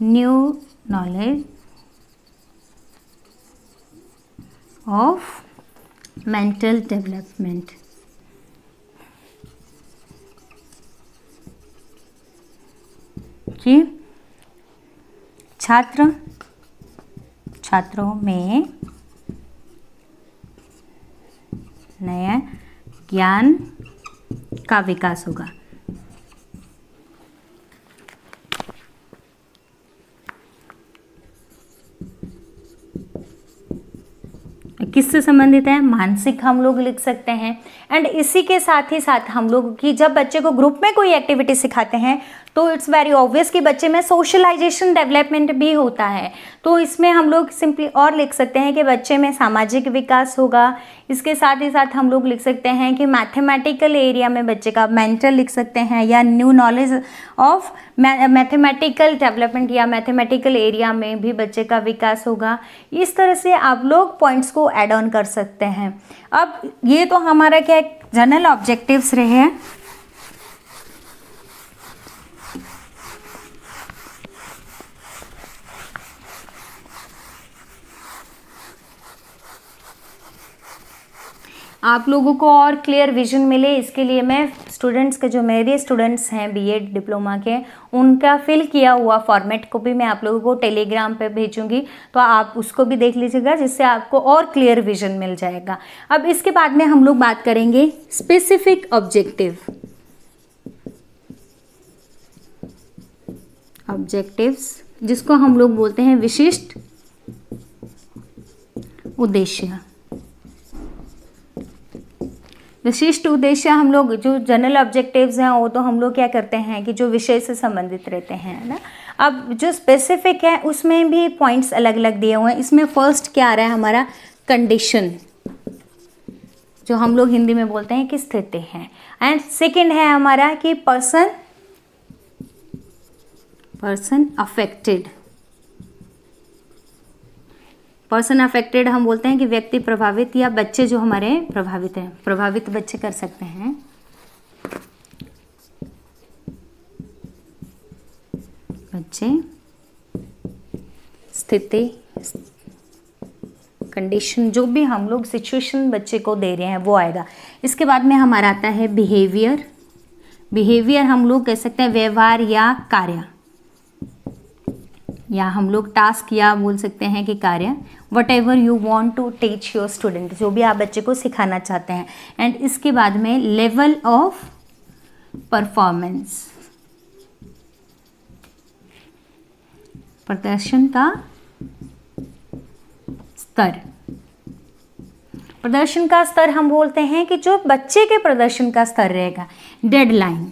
new knowledge of mental development. जी, छात्रों में नया ज्ञान का विकास होगा। किससे संबंधित है, मानसिक हम लोग लिख सकते हैं। एंड इसी के साथ ही साथ हम लोग की जब बच्चे को ग्रुप में कोई एक्टिविटी सिखाते हैं तो इट्स वेरी ऑब्वियस कि बच्चे में सोशलाइजेशन डेवलपमेंट भी होता है। तो इसमें हम लोग सिंपली और लिख सकते हैं कि बच्चे में सामाजिक विकास होगा। इसके साथ ही साथ हम लोग लिख सकते हैं कि मैथमेटिकल एरिया में बच्चे का मेंटल लिख सकते हैं, या new knowledge of mathematical development, या मैथमेटिकल एरिया में भी बच्चे का विकास होगा। इस तरह से आप लोग पॉइंट्स को ऐड ऑन कर सकते हैं। अब ये तो हमारा क्या जनरल ऑब्जेक्टिव्स रहे हैं। आप लोगों को और क्लियर विजन मिले इसके लिए मैं स्टूडेंट्स के, जो मेरे स्टूडेंट्स हैं बीएड डिप्लोमा के, उनका फिल किया हुआ फॉर्मेट को भी मैं आप लोगों को टेलीग्राम पे भेजूंगी, तो आप उसको भी देख लीजिएगा जिससे आपको और क्लियर विजन मिल जाएगा। अब इसके बाद में हम लोग बात करेंगे स्पेसिफिक ऑब्जेक्टिव्स, जिसको हम लोग बोलते हैं विशिष्ट उद्देश्य। विशिष्ट उद्देश्य हम लोग, जो जनरल ऑब्जेक्टिव्स हैं वो तो हम लोग क्या करते हैं कि जो विषय से संबंधित रहते हैं ना। अब जो स्पेसिफिक है उसमें भी पॉइंट्स अलग अलग दिए हुए हैं। इसमें फर्स्ट क्या आ रहा है हमारा, कंडीशन, जो हम लोग हिंदी में बोलते हैं कि स्थिति है। एंड सेकंड है हमारा कि पर्सन अफेक्टेड। पर्सन अफेक्टेड हम बोलते हैं कि व्यक्ति प्रभावित, या बच्चे जो हमारे प्रभावित हैं, प्रभावित बच्चे कर सकते हैं। बच्चे, स्थिति, कंडीशन, जो भी हम लोग सिचुएशन बच्चे को दे रहे हैं वो आएगा। इसके बाद में हमारा आता है बिहेवियर। बिहेवियर हम लोग कह सकते हैं व्यवहार या कार्य, या हम लोग टास्क या बोल सकते हैं कि कार्य, whatever you want to teach your student, जो भी आप बच्चे को सिखाना चाहते हैं। एंड इसके बाद में लेवल ऑफ परफॉर्मेंस, प्रदर्शन का स्तर। प्रदर्शन का स्तर हम बोलते हैं कि जो बच्चे के प्रदर्शन का स्तर रहेगा। डेडलाइन,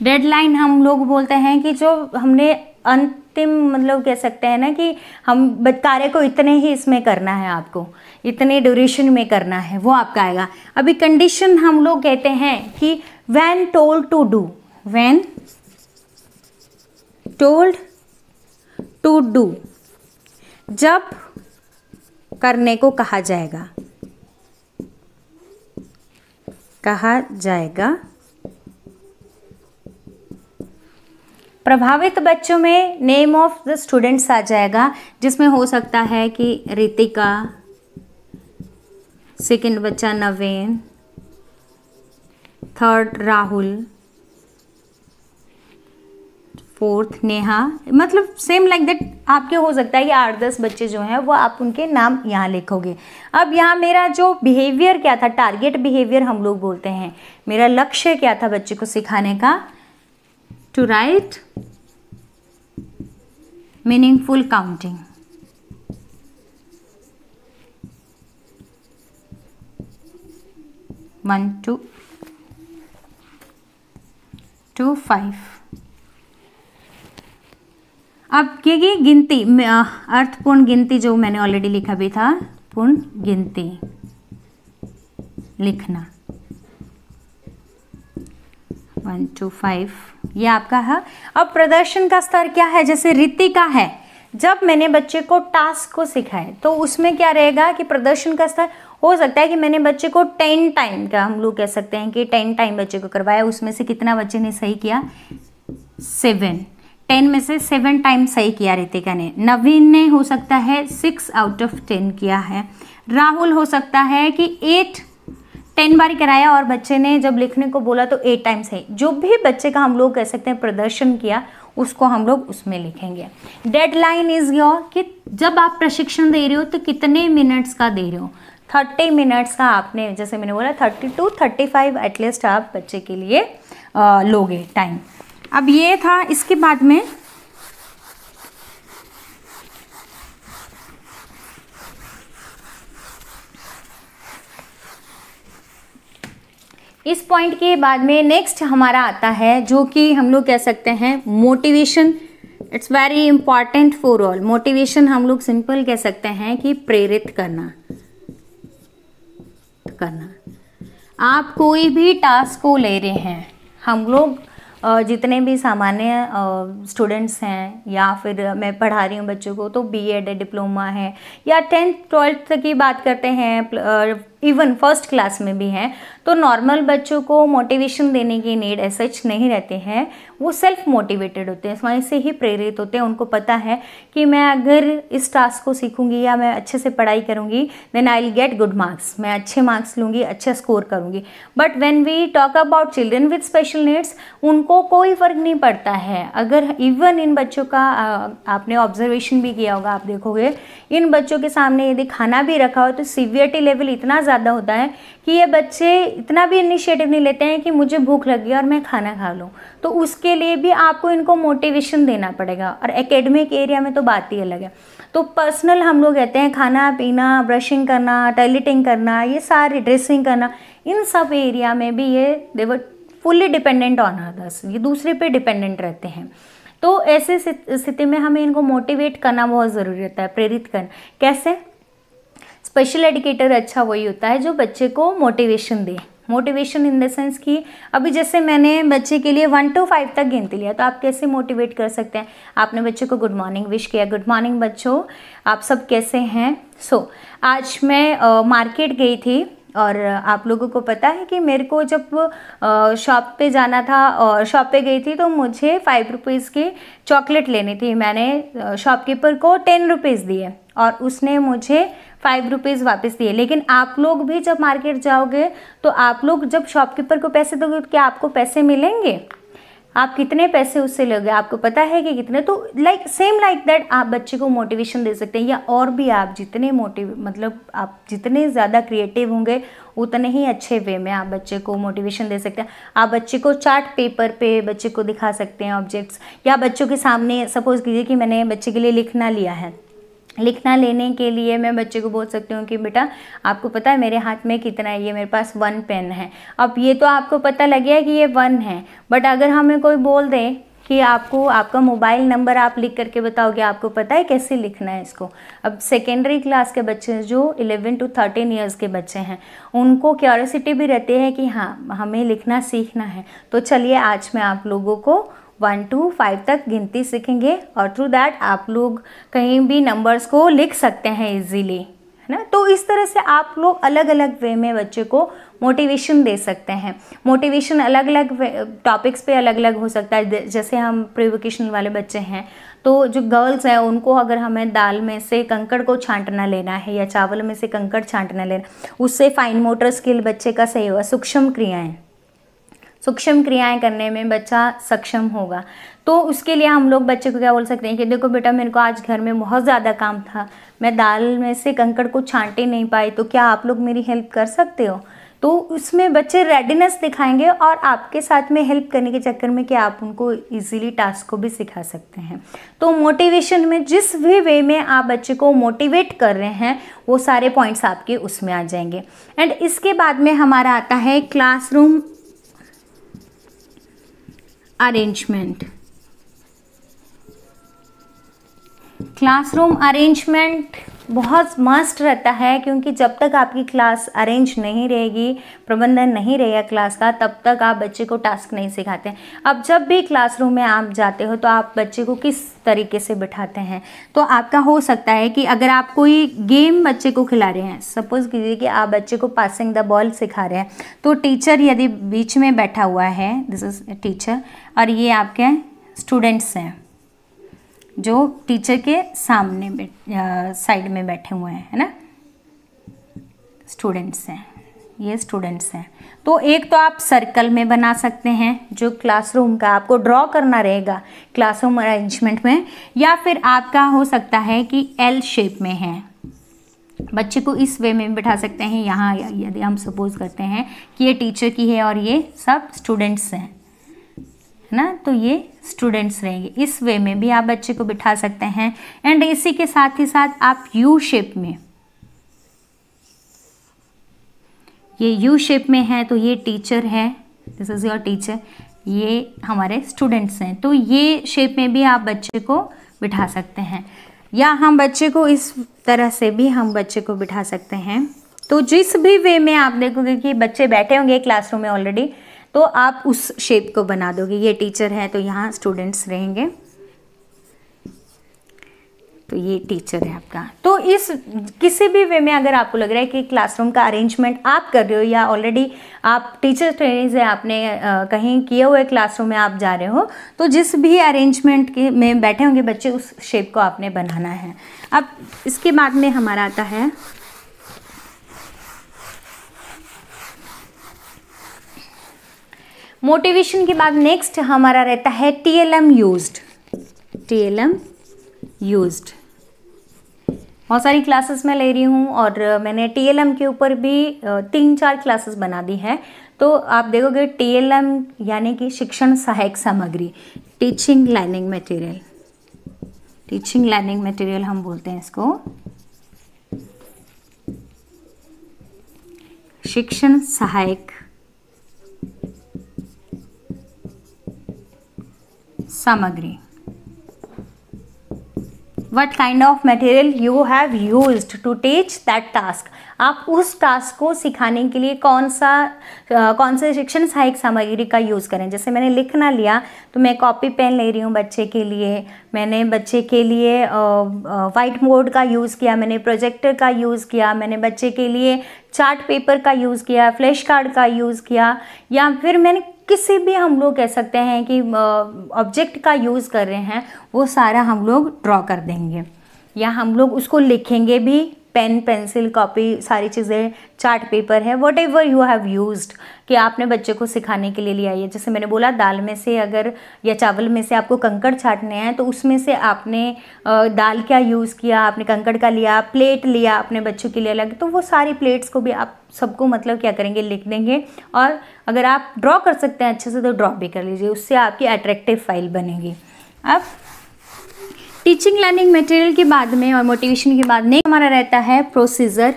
डेडलाइन हम लोग बोलते हैं कि जो हमने अंतिम मतलब कह सकते हैं ना कि हम कार्य को इतने ही इसमें करना है, आपको इतने ड्यूरेशन में करना है, वो आपका आएगा। अभी कंडीशन हम लोग कहते हैं कि when told to do, when told to do, जब करने को कहा जाएगा, कहा जाएगा। प्रभावित बच्चों में नेम ऑफ द स्टूडेंट्स आ जाएगा, जिसमें हो सकता है कि रितिका, सेकंड बच्चा नवीन, थर्ड राहुल, फोर्थ नेहा, मतलब सेम लाइक दैट आपके हो सकता है कि 8-10 बच्चे जो हैं वो आप उनके नाम यहाँ लिखोगे। अब यहाँ मेरा जो बिहेवियर क्या था, टारगेट बिहेवियर हम लोग बोलते हैं, मेरा लक्ष्य क्या था बच्चे को सिखाने का, to write meaningful counting, one to 5। अब क्योंकि गिनती अर्थपूर्ण गिनती जो मैंने ऑलरेडी लिखा भी था, पूर्ण गिनती लिखना 1 2 5, ये आपका है। अब प्रदर्शन का स्तर क्या है, जैसे रितिका है, जब मैंने बच्चे को टास्क को सिखाए तो उसमें क्या रहेगा कि प्रदर्शन का स्तर हो सकता है कि मैंने बच्चे को 10 टाइम का, हम लोग कह सकते हैं कि 10 टाइम बच्चे को करवाया, उसमें से कितना बच्चे ने सही किया, 7, 10 में से 7 टाइम सही किया रितिका ने। नवीन ने हो सकता है 6 आउट ऑफ 10 किया है। राहुल हो सकता है कि 10 बार कराया और बच्चे ने जब लिखने को बोला तो 8 टाइम सही। जो भी बच्चे का हम लोग कह सकते हैं प्रदर्शन किया, उसको हम लोग उसमें लिखेंगे। डेडलाइन इज योर, कि जब आप प्रशिक्षण दे रहे हो तो कितने मिनट्स का दे रहे हो, 30 मिनट्स का आपने, जैसे मैंने बोला 30 to 35 एटलीस्ट आप बच्चे के लिए लोगे टाइम। अब ये था, इसके बाद में इस पॉइंट के बाद में नेक्स्ट हमारा आता है जो कि हम लोग कह सकते हैं motivation. It's very important for all. Motivation हम लोग सिंपल कह सकते हैं कि प्रेरित करना। आप कोई भी टास्क को ले रहे हैं, हम लोग जितने भी सामान्य स्टूडेंट्स हैं या फिर मैं पढ़ा रही हूँ बच्चों को, तो बीएड है, डिप्लोमा है या 10th 12th तक की बात करते हैं, इवन फर्स्ट क्लास में भी हैं, तो नॉर्मल बच्चों को मोटिवेशन देने की नीड ऐसा नहीं रहते हैं। वो सेल्फ मोटिवेटेड होते हैं, वहीं से ही प्रेरित होते हैं। उनको पता है कि मैं अगर इस टास्क को सीखूंगी या मैं अच्छे से पढ़ाई करूंगी then I will get good marks, मैं अच्छे मार्क्स लूँगी, अच्छा स्कोर करूँगी। But when we talk about children with special needs, उनको कोई फ़र्क नहीं पड़ता है। अगर इवन इन बच्चों का आपने ऑब्जर्वेशन भी किया होगा, आप देखोगे इन बच्चों के सामने यदि खाना भी रखा हो तो सीवियरिटी लेवल इतना ज़्यादा होता है कि ये बच्चे इतना भी इनिशिएटिव नहीं लेते हैं कि मुझे भूख लगी और मैं खाना खा लूँ। तो उसके लिए भी आपको इनको मोटिवेशन देना पड़ेगा। और एकेडमिक एरिया में तो बात ही अलग है। तो पर्सनल हम लोग कहते हैं खाना पीना, ब्रशिंग करना, टॉयलेटिंग करना, ये सारी ड्रेसिंग करना, इन सब एरिया में भी ये देवर फुल्ली डिपेंडेंट ऑन अदर्स, ये दूसरे पे डिपेंडेंट रहते हैं। तो ऐसे स्थिति में हमें इनको मोटिवेट करना बहुत ज़रूरी रहता है, प्रेरित करना। कैसे? स्पेशल एजुकेटर अच्छा वही होता है जो बच्चे को motivation they. Motivation in the sense कि अभी जैसे मैंने बच्चे के लिए 1 to 5 तक गिनती लिया, तो आप कैसे मोटिवेट कर सकते हैं? आपने बच्चे को गुड मॉर्निंग विश किया, गुड मॉर्निंग बच्चों, आप सब कैसे हैं? आज मैं मार्केट गई थी और आप लोगों को पता है कि मेरे को जब शॉप पे जाना था और शॉप पे गई थी तो मुझे 5 रुपीज़ की चॉकलेट लेनी थी। मैंने शॉपकीपर को 10 रुपीज़ दिए और उसने मुझे ₹5 वापस दिए। लेकिन आप लोग भी जब मार्केट जाओगे तो आप लोग जब शॉपकीपर को पैसे दोगे तो क्या आपको पैसे मिलेंगे? आप कितने पैसे उससे लोगे? आपको पता है कि कितने? तो सेम लाइक दैट आप बच्चे को मोटिवेशन दे सकते हैं, या और भी आप जितने आप जितने ज़्यादा क्रिएटिव होंगे उतने ही अच्छे वे में आप बच्चे को मोटिवेशन दे सकते हैं। आप बच्चे को चार्ट पेपर पे बच्चे को दिखा सकते हैं ऑब्जेक्ट्स, या बच्चों के सामने सपोज कीजिए कि मैंने बच्चे के लिए लिखना लिया है। लिखना लेने के लिए मैं बच्चे को बोल सकती हूँ कि बेटा आपको पता है मेरे हाथ में कितना है, ये मेरे पास 1 पेन है। अब ये तो आपको पता लग गया कि ये 1 है, बट अगर हमें कोई बोल दे कि आपको आपका मोबाइल नंबर आप लिख करके बताओगे, आपको पता है कैसे लिखना है इसको। अब सेकेंडरी क्लास के बच्चे जो 11 to 13 ईयर्स के बच्चे हैं उनको क्यूरियोसिटी भी रहती है कि हाँ हमें लिखना सीखना है। तो चलिए आज मैं आप लोगों को 1 to 5 तक गिनती सीखेंगे, और थ्रू दैट आप लोग कहीं भी नंबर्स को लिख सकते हैं इजीली, है ना। तो इस तरह से आप लोग अलग अलग वे में बच्चे को मोटिवेशन दे सकते हैं। मोटिवेशन अलग अलग टॉपिक्स पे अलग अलग हो सकता है। जैसे हम प्री वोकेशनल वाले बच्चे हैं तो जो गर्ल्स हैं उनको अगर हमें दाल में से कंकड़ को छांटना लेना है या चावल में से कंकड़ छांटना लेना, उससे फाइन मोटर स्किल बच्चे का सही होगा। सूक्ष्म क्रियाएं करने में बच्चा सक्षम होगा। तो उसके लिए हम लोग बच्चे को क्या बोल सकते हैं कि देखो बेटा मेरे को आज घर में बहुत ज़्यादा काम था, मैं दाल में से कंकड़ को छांट ही नहीं पाई, तो क्या आप लोग मेरी हेल्प कर सकते हो? तो उसमें बच्चे रेडीनेस दिखाएंगे और आपके साथ में हेल्प करने के चक्कर में क्या आप उनको इजीली टास्क को भी सिखा सकते हैं। तो मोटिवेशन में जिस भी वे में आप बच्चे को मोटिवेट कर रहे हैं वो सारे पॉइंट्स आपके उसमें आ जाएंगे। एंड इसके बाद में हमारा आता है क्लासरूम अरेंजमेंट। क्लासरूम अरेंजमेंट बहुत मस्ट रहता है, क्योंकि जब तक आपकी क्लास अरेंज नहीं रहेगी, प्रबंधन नहीं रहेगा क्लास का, तब तक आप बच्चे को टास्क नहीं सिखाते। अब जब भी क्लासरूम में आप जाते हो तो आप बच्चे को किस तरीके से बिठाते हैं? तो आपका हो सकता है कि अगर आप कोई गेम बच्चे को खिला रहे हैं, सपोज कीजिए कि आप बच्चे को पासिंग द बॉल सिखा रहे हैं, तो टीचर यदि बीच में बैठा हुआ है, दिस इज टीचर, और ये आपके स्टूडेंट्स हैं जो टीचर के सामने साइड में बैठे हुए हैं, है ना, स्टूडेंट्स हैं, ये स्टूडेंट्स हैं। तो एक तो आप सर्कल में बना सकते हैं जो क्लासरूम का आपको ड्रॉ करना रहेगा क्लासरूम अरेंजमेंट में, या फिर आपका हो सकता है कि एल शेप में है। बच्चे को इस वे में बिठा सकते हैं। यहाँ यदि हम सपोज करते हैं कि ये टीचर की है और ये सब स्टूडेंट्स हैं, ना, तो ये स्टूडेंट्स रहेंगे। इस वे में भी आप बच्चे को बिठा सकते हैं। एंड इसी के साथ ही साथ आप यू शेप में, ये यू शेप में है तो ये टीचर है, दिस इज योर टीचर, ये हमारे स्टूडेंट्स हैं, तो ये शेप में भी आप बच्चे को बिठा सकते हैं। या हम बच्चे को इस तरह से भी हम बच्चे को बिठा सकते हैं। तो जिस भी वे में आप देखोगे कि बच्चे बैठे होंगे क्लासरूम में ऑलरेडी, तो आप उस शेप को बना दोगे। ये टीचर है तो यहाँ स्टूडेंट्स रहेंगे, तो ये टीचर है आपका। तो इस किसी भी वे में अगर आपको लग रहा है कि क्लासरूम का अरेंजमेंट आप कर रहे हो या ऑलरेडी आप टीचर ट्रेनिंग से आपने कहीं किए हुए क्लासरूम में आप जा रहे हो, तो जिस भी अरेंजमेंट के में बैठे होंगे बच्चे, उस शेप को आपने बनाना है। अब इसके बाद में हमारा आता है मोटिवेशन के बाद नेक्स्ट हमारा रहता है TLM यूज्ड। TLM यूज्ड बहुत सारी क्लासेस मैं ले रही हूँ और मैंने TLM के ऊपर भी 3-4 क्लासेस बना दी है। तो आप देखोगे TLM यानी कि शिक्षण सहायक सामग्री, teaching learning material, teaching learning material हम बोलते हैं इसको, शिक्षण सहायक सामग्री। What kind of material you have used to teach that task? आप उस टास्क को सिखाने के लिए कौन से शिक्षण सहायक सामग्री का यूज़ करें। जैसे मैंने लिखना लिया तो मैं कॉपी पेन ले रही हूँ बच्चे के लिए, मैंने बच्चे के लिए वाइट बोर्ड का यूज़ किया, मैंने प्रोजेक्टर का यूज़ किया, मैंने बच्चे के लिए चार्ट पेपर का यूज़ किया, फ्लैश कार्ड का यूज़ किया, या फिर मैंने किसी भी हम लोग कह सकते हैं कि ऑब्जेक्ट का यूज़ कर रहे हैं, वो सारा हम लोग ड्रॉ कर देंगे या हम लोग उसको लिखेंगे भी पेन, पेंसिल, कॉपी, सारी चीज़ें, चार्ट पेपर है, what ever you have used कि आपने बच्चे को सिखाने के लिए लिया है। जैसे मैंने बोला दाल में से अगर या चावल में से आपको कंकड़ छाटने हैं तो उसमें से आपने दाल क्या यूज़ किया, आपने कंकड़ का लिया, प्लेट लिया अपने बच्चों के लिए अलग, तो वो सारी प्लेट्स को भी आप सबको मतलब क्या करेंगे, लिख देंगे। और अगर आप ड्रॉ कर सकते हैं अच्छे से तो ड्रॉ भी कर लीजिए, उससे आपकी अट्रैक्टिव फाइल बनेगी। अब टीचिंग लर्निंग मटेरियल के बाद में और मोटिवेशन के बाद में हमारा रहता है प्रोसीजर।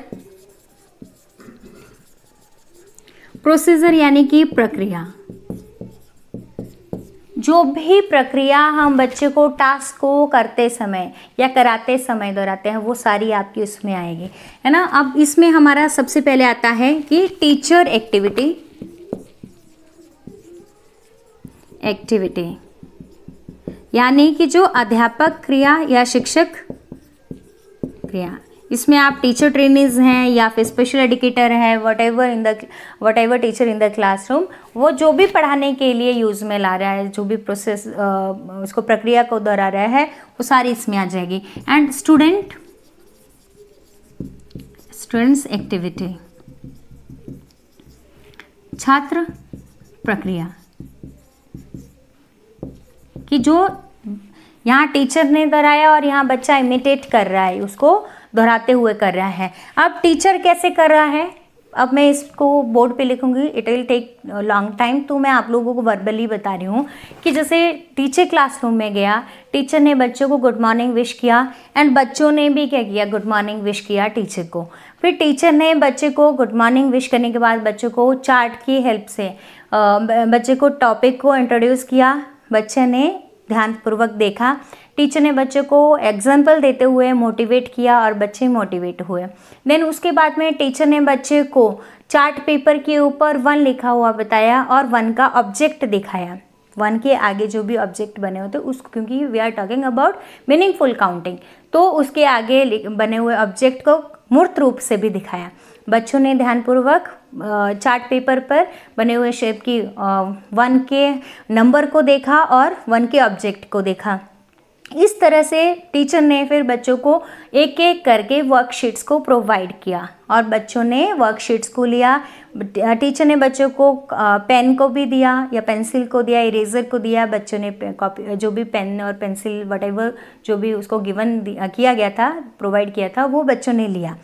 प्रोसीजर यानी कि प्रक्रिया। जो भी प्रक्रिया हम बच्चे को टास्क को करते समय या कराते समय दोहराते हैं वो सारी आपकी उसमें आएगी, है ना। अब इसमें हमारा सबसे पहले आता है कि टीचर एक्टिविटी। यानी कि जो अध्यापक क्रिया या शिक्षक क्रिया, इसमें आप टीचर ट्रेनिज हैं या फिर स्पेशल एजुकेटर है, what ever teacher in the classroom, वो जो भी पढ़ाने के लिए यूज़ में ला रहा है, जो भी प्रोसेस उसको प्रक्रिया को दोहरा रहा है, वो सारी इसमें आ जाएगी। एंड स्टूडेंट्स एक्टिविटी, छात्र प्रक्रिया, कि जो यहाँ टीचर ने दोहराया और यहाँ बच्चा इमिटेट कर रहा है, उसको दोहराते हुए कर रहा है। अब टीचर कैसे कर रहा है, अब मैं इसको बोर्ड पे लिखूंगी, it will take long time, तो मैं आप लोगों को वर्बली बता रही हूँ कि जैसे टीचर क्लासरूम में गया, टीचर ने बच्चों को गुड मॉर्निंग विश किया एंड बच्चों ने भी क्या किया, गुड मॉर्निंग विश किया टीचर को। फिर टीचर ने बच्चे को गुड मॉर्निंग विश करने के बाद बच्चों को चार्ट की हेल्प से बच्चे को टॉपिक को इंट्रोड्यूस किया, बच्चे ने ध्यानपूर्वक देखा, टीचर ने बच्चे को एग्जाम्पल देते हुए मोटिवेट किया और बच्चे मोटिवेट हुए। देन उसके बाद में टीचर ने बच्चे को चार्ट पेपर के ऊपर 1 लिखा हुआ बताया और 1 का ऑब्जेक्ट दिखाया। 1 के आगे जो भी ऑब्जेक्ट बने होते उसको, क्योंकि we are talking about meaningful counting, तो उसके आगे बने हुए ऑब्जेक्ट को मूर्त रूप से भी दिखाया। बच्चों ने ध्यानपूर्वक चार्ट पेपर पर बने हुए शेप की 1 के नंबर को देखा और 1 के ऑब्जेक्ट को देखा। इस तरह से टीचर ने फिर बच्चों को एक एक करके वर्कशीट्स को प्रोवाइड किया और बच्चों ने वर्कशीट्स को लिया। टीचर ने बच्चों को पेन को भी दिया या पेंसिल को दिया, इरेजर को दिया, बच्चों ने कॉपी जो भी पेन और पेंसिल वटेवर जो भी उसको गिवन किया गया था, प्रोवाइड किया था, वो बच्चों ने लिया।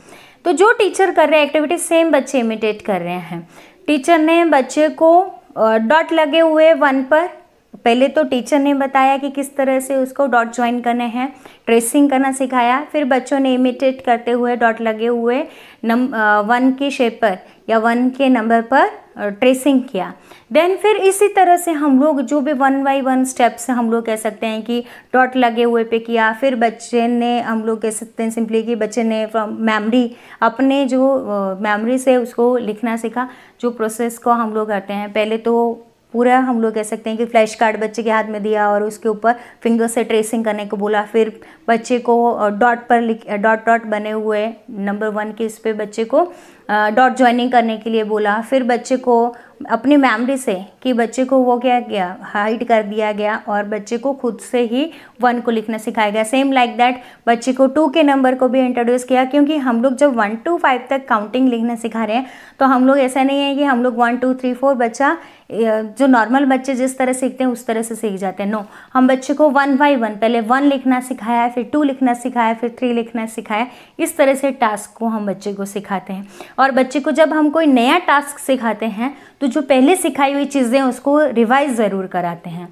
तो जो टीचर कर रहे हैं एक्टिविटी सेम बच्चे इमिटेट कर रहे हैं। टीचर ने बच्चे को डॉट लगे हुए 1 पर, पहले तो टीचर ने बताया कि किस तरह से उसको डॉट ज्वाइन करने हैं, ट्रेसिंग करना सिखाया। फिर बच्चों ने इमिटेट करते हुए डॉट लगे हुए 1 के शेप पर या 1 के नंबर पर ट्रेसिंग किया। देन फिर इसी तरह से हम लोग जो भी 1 बाई 1 स्टेप्स हम लोग कह सकते हैं कि डॉट लगे हुए पे किया। फिर बच्चे ने, हम लोग कह सकते हैं सिंपली कि बच्चे ने फ्रॉम मेमोरी, अपने जो मेमोरी से उसको लिखना सीखा। जो प्रोसेस को हम लोग करते हैं, पहले तो पूरा हम लोग कह सकते हैं कि फ्लैश कार्ड बच्चे के हाथ में दिया और उसके ऊपर फिंगर से ट्रेसिंग करने को बोला। फिर बच्चे को डॉट पर डॉट बने हुए नंबर 1 के इस पे बच्चे को डॉट ज्वाइनिंग करने के लिए बोला। फिर बच्चे को अपनी मेमोरी से कि बच्चे को वो क्या गया, हाइड कर दिया गया और बच्चे को खुद से ही 1 को लिखना सिखाया गया। सेम लाइक दैट बच्चे को 2 के नंबर को भी इंट्रोड्यूस किया, क्योंकि हम लोग जब 1 to 5 तक काउंटिंग लिखना सिखा रहे हैं तो हम लोग ऐसा नहीं है कि हम लोग 1 2 3 4 बच्चा जो नॉर्मल बच्चे जिस तरह सीखते हैं उस तरह से सीख जाते हैं। नो, हम बच्चे को 1 by 1 पहले 1 लिखना सिखाया, फिर 2 लिखना सिखाया, फिर 3 लिखना सिखाया। इस तरह से टास्क को हम बच्चे को सिखाते हैं। और बच्चे को जब हम कोई नया टास्क सिखाते हैं तो जो पहले सिखाई हुई चीज़ें उसको रिवाइज ज़रूर कराते हैं,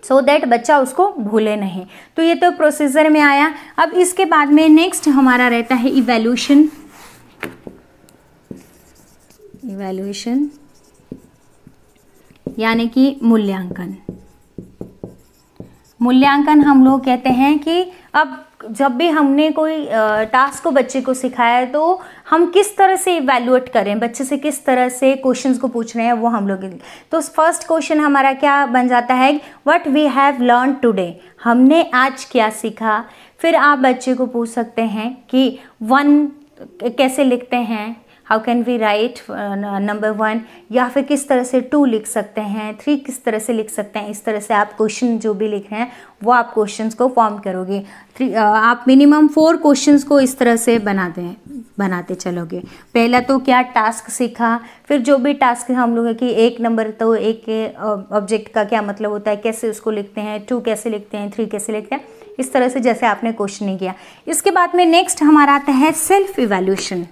सो दैट बच्चा उसको भूले नहीं। तो ये तो प्रोसीजर में आया। अब इसके बाद में नेक्स्ट हमारा रहता है इवैल्यूएशन। इवैल्यूएशन यानी कि मूल्यांकन। मूल्यांकन हम लोग कहते हैं कि अब जब भी हमने कोई टास्क को बच्चे को सिखाया है तो हम किस तरह से इवैल्यूएट करें, बच्चे से किस तरह से क्वेश्चंस को पूछ रहे हैं वो हम लोग। तो फर्स्ट क्वेश्चन हमारा क्या बन जाता है, what we have learn today, हमने आज क्या सीखा। फिर आप बच्चे को पूछ सकते हैं कि 1 कैसे लिखते हैं, how can we write number 1, या फिर किस तरह से 2 लिख सकते हैं, 3 किस तरह से लिख सकते हैं। इस तरह से आप क्वेश्चन जो भी लिख रहे हैं वो आप क्वेश्चंस को फॉर्म करोगे। आप मिनिमम 4 क्वेश्चंस को इस तरह से बनाते चलोगे। पहला तो क्या टास्क सीखा, फिर जो भी टास्क हम लोग कि 1 नंबर तो एक ऑब्जेक्ट का क्या मतलब होता है, कैसे उसको लिखते हैं, 2 कैसे लिखते हैं, 3 कैसे लिखते हैं, इस तरह से जैसे आपने क्वेश्चन नहीं किया। इसके बाद में नेक्स्ट हमारा आता है सेल्फ इवैल्यूएशन।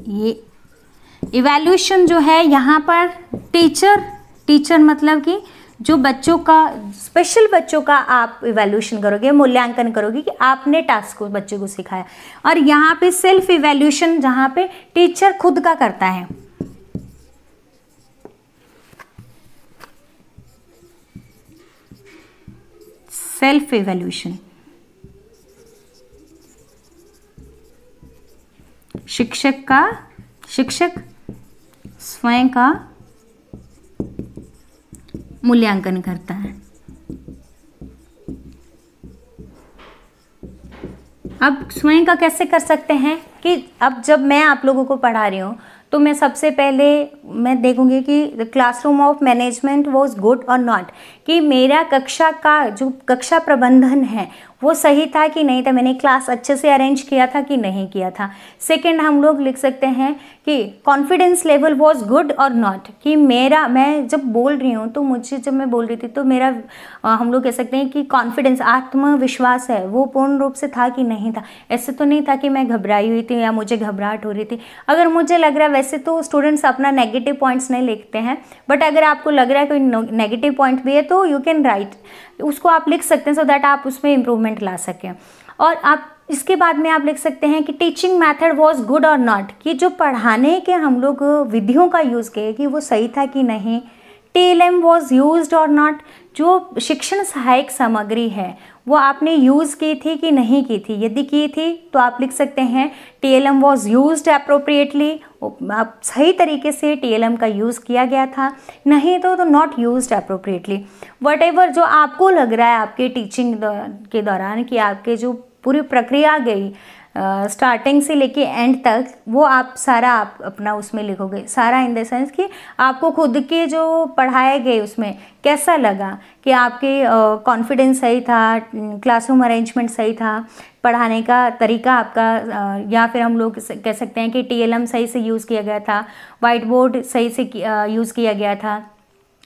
ये इवैल्यूएशन जो है यहाँ पर टीचर मतलब कि जो बच्चों का, स्पेशल बच्चों का आप इवैल्यूएशन करोगे, मूल्यांकन करोगे कि आपने टास्क को बच्चे को सिखाया। और यहाँ पे सेल्फ इवैल्यूएशन जहाँ पे टीचर खुद का करता है। सेल्फ इवैल्यूएशन शिक्षक स्वयं का मूल्यांकन करता है। अब स्वयं का कैसे कर सकते हैं कि अब जब मैं आप लोगों को पढ़ा रही हूँ तो मैं सबसे पहले मैं देखूंगी कि classroom of management was good और नॉट, कि मेरा कक्षा का जो कक्षा प्रबंधन है वो सही था कि नहीं था, मैंने क्लास अच्छे से अरेंज किया था कि नहीं किया था। सेकंड हम लोग लिख सकते हैं कि कॉन्फिडेंस लेवल वाज गुड और नॉट, कि मैं जब बोल रही हूँ तो जब मैं बोल रही थी तो मेरा हम लोग कह सकते हैं कि कॉन्फिडेंस, आत्मविश्वास है वो पूर्ण रूप से था कि नहीं था। ऐसे तो नहीं था कि मैं घबराई हुई थी या मुझे घबराहट हो रही थी। अगर मुझे लग रहा है, वैसे तो स्टूडेंट्स अपना नेगेटिव पॉइंट्स नहीं लिखते हैं, बट अगर आपको लग रहा है कोई नेगेटिव पॉइंट भी है तो यू कैन राइट, उसको आप लिख सकते हैं सो दैट आप उसमें इम्प्रूवमेंट ला सकें। और आप इसके बाद में आप लिख सकते हैं कि टीचिंग मेथड वाज गुड और नॉट, कि जो पढ़ाने के हम लोग विधियों का यूज़ किए कि वो सही था कि नहीं। TLM वाज यूज्ड और नॉट, जो शिक्षण सहायक सामग्री है वो आपने यूज़ की थी कि नहीं की थी। यदि की थी तो आप लिख सकते हैं TLM वाज यूज्ड अप्रोप्रिएटली, आप सही तरीके से TLM का यूज़ किया गया था। नहीं तो नॉट यूज्ड अप्रोप्रिएटली। वटेवर जो आपको लग रहा है आपके टीचिंग के दौरान कि आपके जो पूरी प्रक्रिया गई स्टार्टिंग से लेके एंड तक, वो आप सारा आप अपना उसमें लिखोगे। सारा इन द सेंस कि आपको खुद के जो पढ़ाए गए उसमें कैसा लगा, कि आपके कॉन्फिडेंस सही था, क्लासरूम अरेंजमेंट सही था, पढ़ाने का तरीका आपका, या फिर हम लोग कह सकते हैं कि TLM सही से यूज़ किया गया था, वाइट बोर्ड सही से यूज़ किया गया था,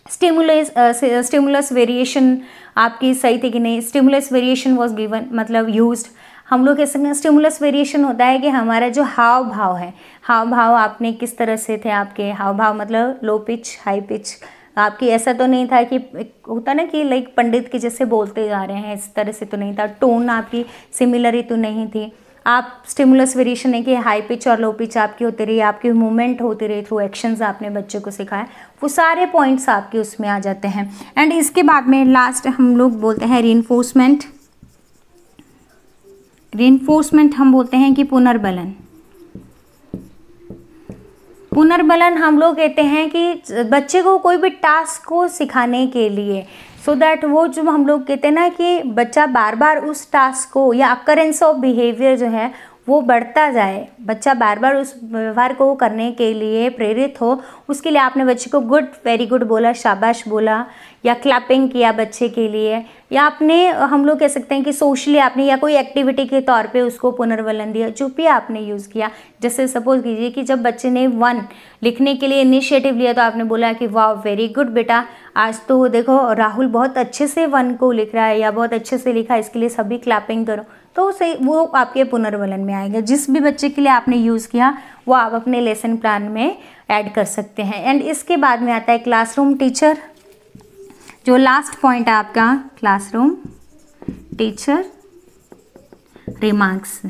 स्टिमुलस वेरिएशन आपकी सही थी कि नहीं, स्टिमुलस वेरिएशन वाज गिवन मतलब यूज्ड। हम लोग कह सकते हैं स्टिमुलस वेरिएशन होता है कि हमारा जो हाव भाव है, हाव भाव आपने किस तरह से थे, आपके हाव भाव मतलब लो पिच हाई पिच आपकी, ऐसा तो नहीं था कि होता ना कि लाइक पंडित के जैसे बोलते जा रहे हैं, इस तरह से तो नहीं था। टोन आपकी सिमिलर ही तो नहीं थी। आप स्टिमुलस वेरिएशन है कि हाई पिच और लो पिच आपकी होती रही, आपकी मूवमेंट होती रही थ्रू एक्शंस आपने बच्चे को सिखाया, वो सारे पॉइंट्स आपके उसमें आ जाते हैं। एंड इसके बाद में लास्ट हम लोग बोलते हैं रीइंफोर्समेंट हम बोलते हैं कि पुनर्बलन हम लोग कहते हैं कि बच्चे को कोई भी टास्क को सिखाने के लिए सो दैट वो जो हम लोग कहते हैं ना कि बच्चा बार बार उस टास्क को या अकरेंस ऑफ बिहेवियर जो है वो बढ़ता जाए, बच्चा बार बार उस व्यवहार को करने के लिए प्रेरित हो, उसके लिए आपने बच्चे को गुड वेरी गुड बोला, शाबाश बोला, या क्लैपिंग किया बच्चे के लिए, या आपने हम लोग कह सकते हैं कि सोशली आपने या कोई एक्टिविटी के तौर पे उसको पुनर्बलन दिया, जो भी आपने यूज़ किया। जैसे सपोज कीजिए कि जब बच्चे ने 1 लिखने के लिए इनिशिएटिव लिया तो आपने बोला कि वाह वेरी गुड बेटा, आज तो देखो राहुल बहुत अच्छे से 1 को लिख रहा है या बहुत अच्छे से लिखा, इसके लिए सभी क्लैपिंग करो, तो उसे वो आपके पुनर्बलन में आएगा। जिस भी बच्चे के लिए आपने यूज़ किया वो आप अपने लेसन प्लान में ऐड कर सकते हैं। एंड इसके बाद में आता है क्लासरूम टीचर, जो लास्ट पॉइंट है आपका क्लासरूम टीचर रिमार्क्स।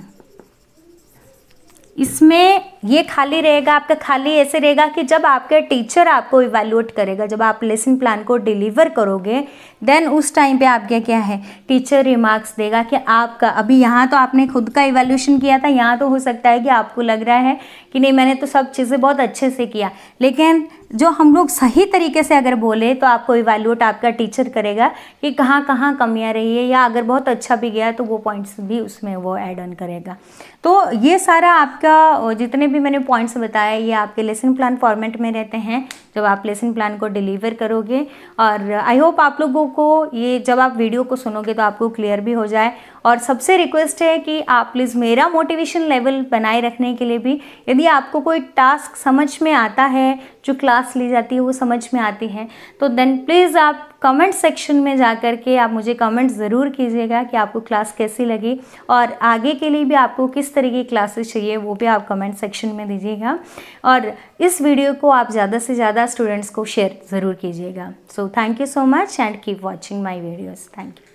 इसमें ये खाली रहेगा आपका, खाली ऐसे रहेगा कि जब आपके टीचर आपको इवैल्यूएट करेगा, जब आप लेसन प्लान को डिलीवर करोगे, देन उस टाइम पे आपके क्या है, टीचर रिमार्क्स देगा कि आपका अभी यहाँ तो आपने खुद का इवैल्यूएशन किया था, यहाँ तो हो सकता है कि आपको लग रहा है कि नहीं मैंने तो सब चीज़ें बहुत अच्छे से किया, लेकिन जो हम लोग सही तरीके से अगर बोले तो आपको इवैल्यूएट आपका टीचर करेगा कि कहाँ कहाँ कमियाँ रही है, या अगर बहुत अच्छा भी गया तो वो पॉइंट्स भी उसमें वो ऐड ऑन करेगा। तो ये सारा आपका जितने भी मैंने पॉइंट्स बताए ये आपके लेसन प्लान फॉर्मेट में रहते हैं जब आप लेसन प्लान को डिलीवर करोगे। और आई होप आप लोगों को ये जब आप वीडियो को सुनोगे तो आपको क्लियर भी हो जाए। और सबसे रिक्वेस्ट है कि आप प्लीज़ मेरा मोटिवेशन लेवल बनाए रखने के लिए भी, यदि आपको कोई टास्क समझ में आता है, जो क्लास ली जाती है वो समझ में आती है, तो देन प्लीज़ आप कमेंट सेक्शन में जा कर के आप मुझे कमेंट ज़रूर कीजिएगा कि आपको क्लास कैसी लगी, और आगे के लिए भी आपको किस तरह की क्लासेस चाहिए वो भी आप कमेंट सेक्शन में दीजिएगा। और इस वीडियो को आप ज़्यादा से ज़्यादा स्टूडेंट्स को शेयर ज़रूर कीजिएगा। So thank you so much and keep watching my videos. Thank you.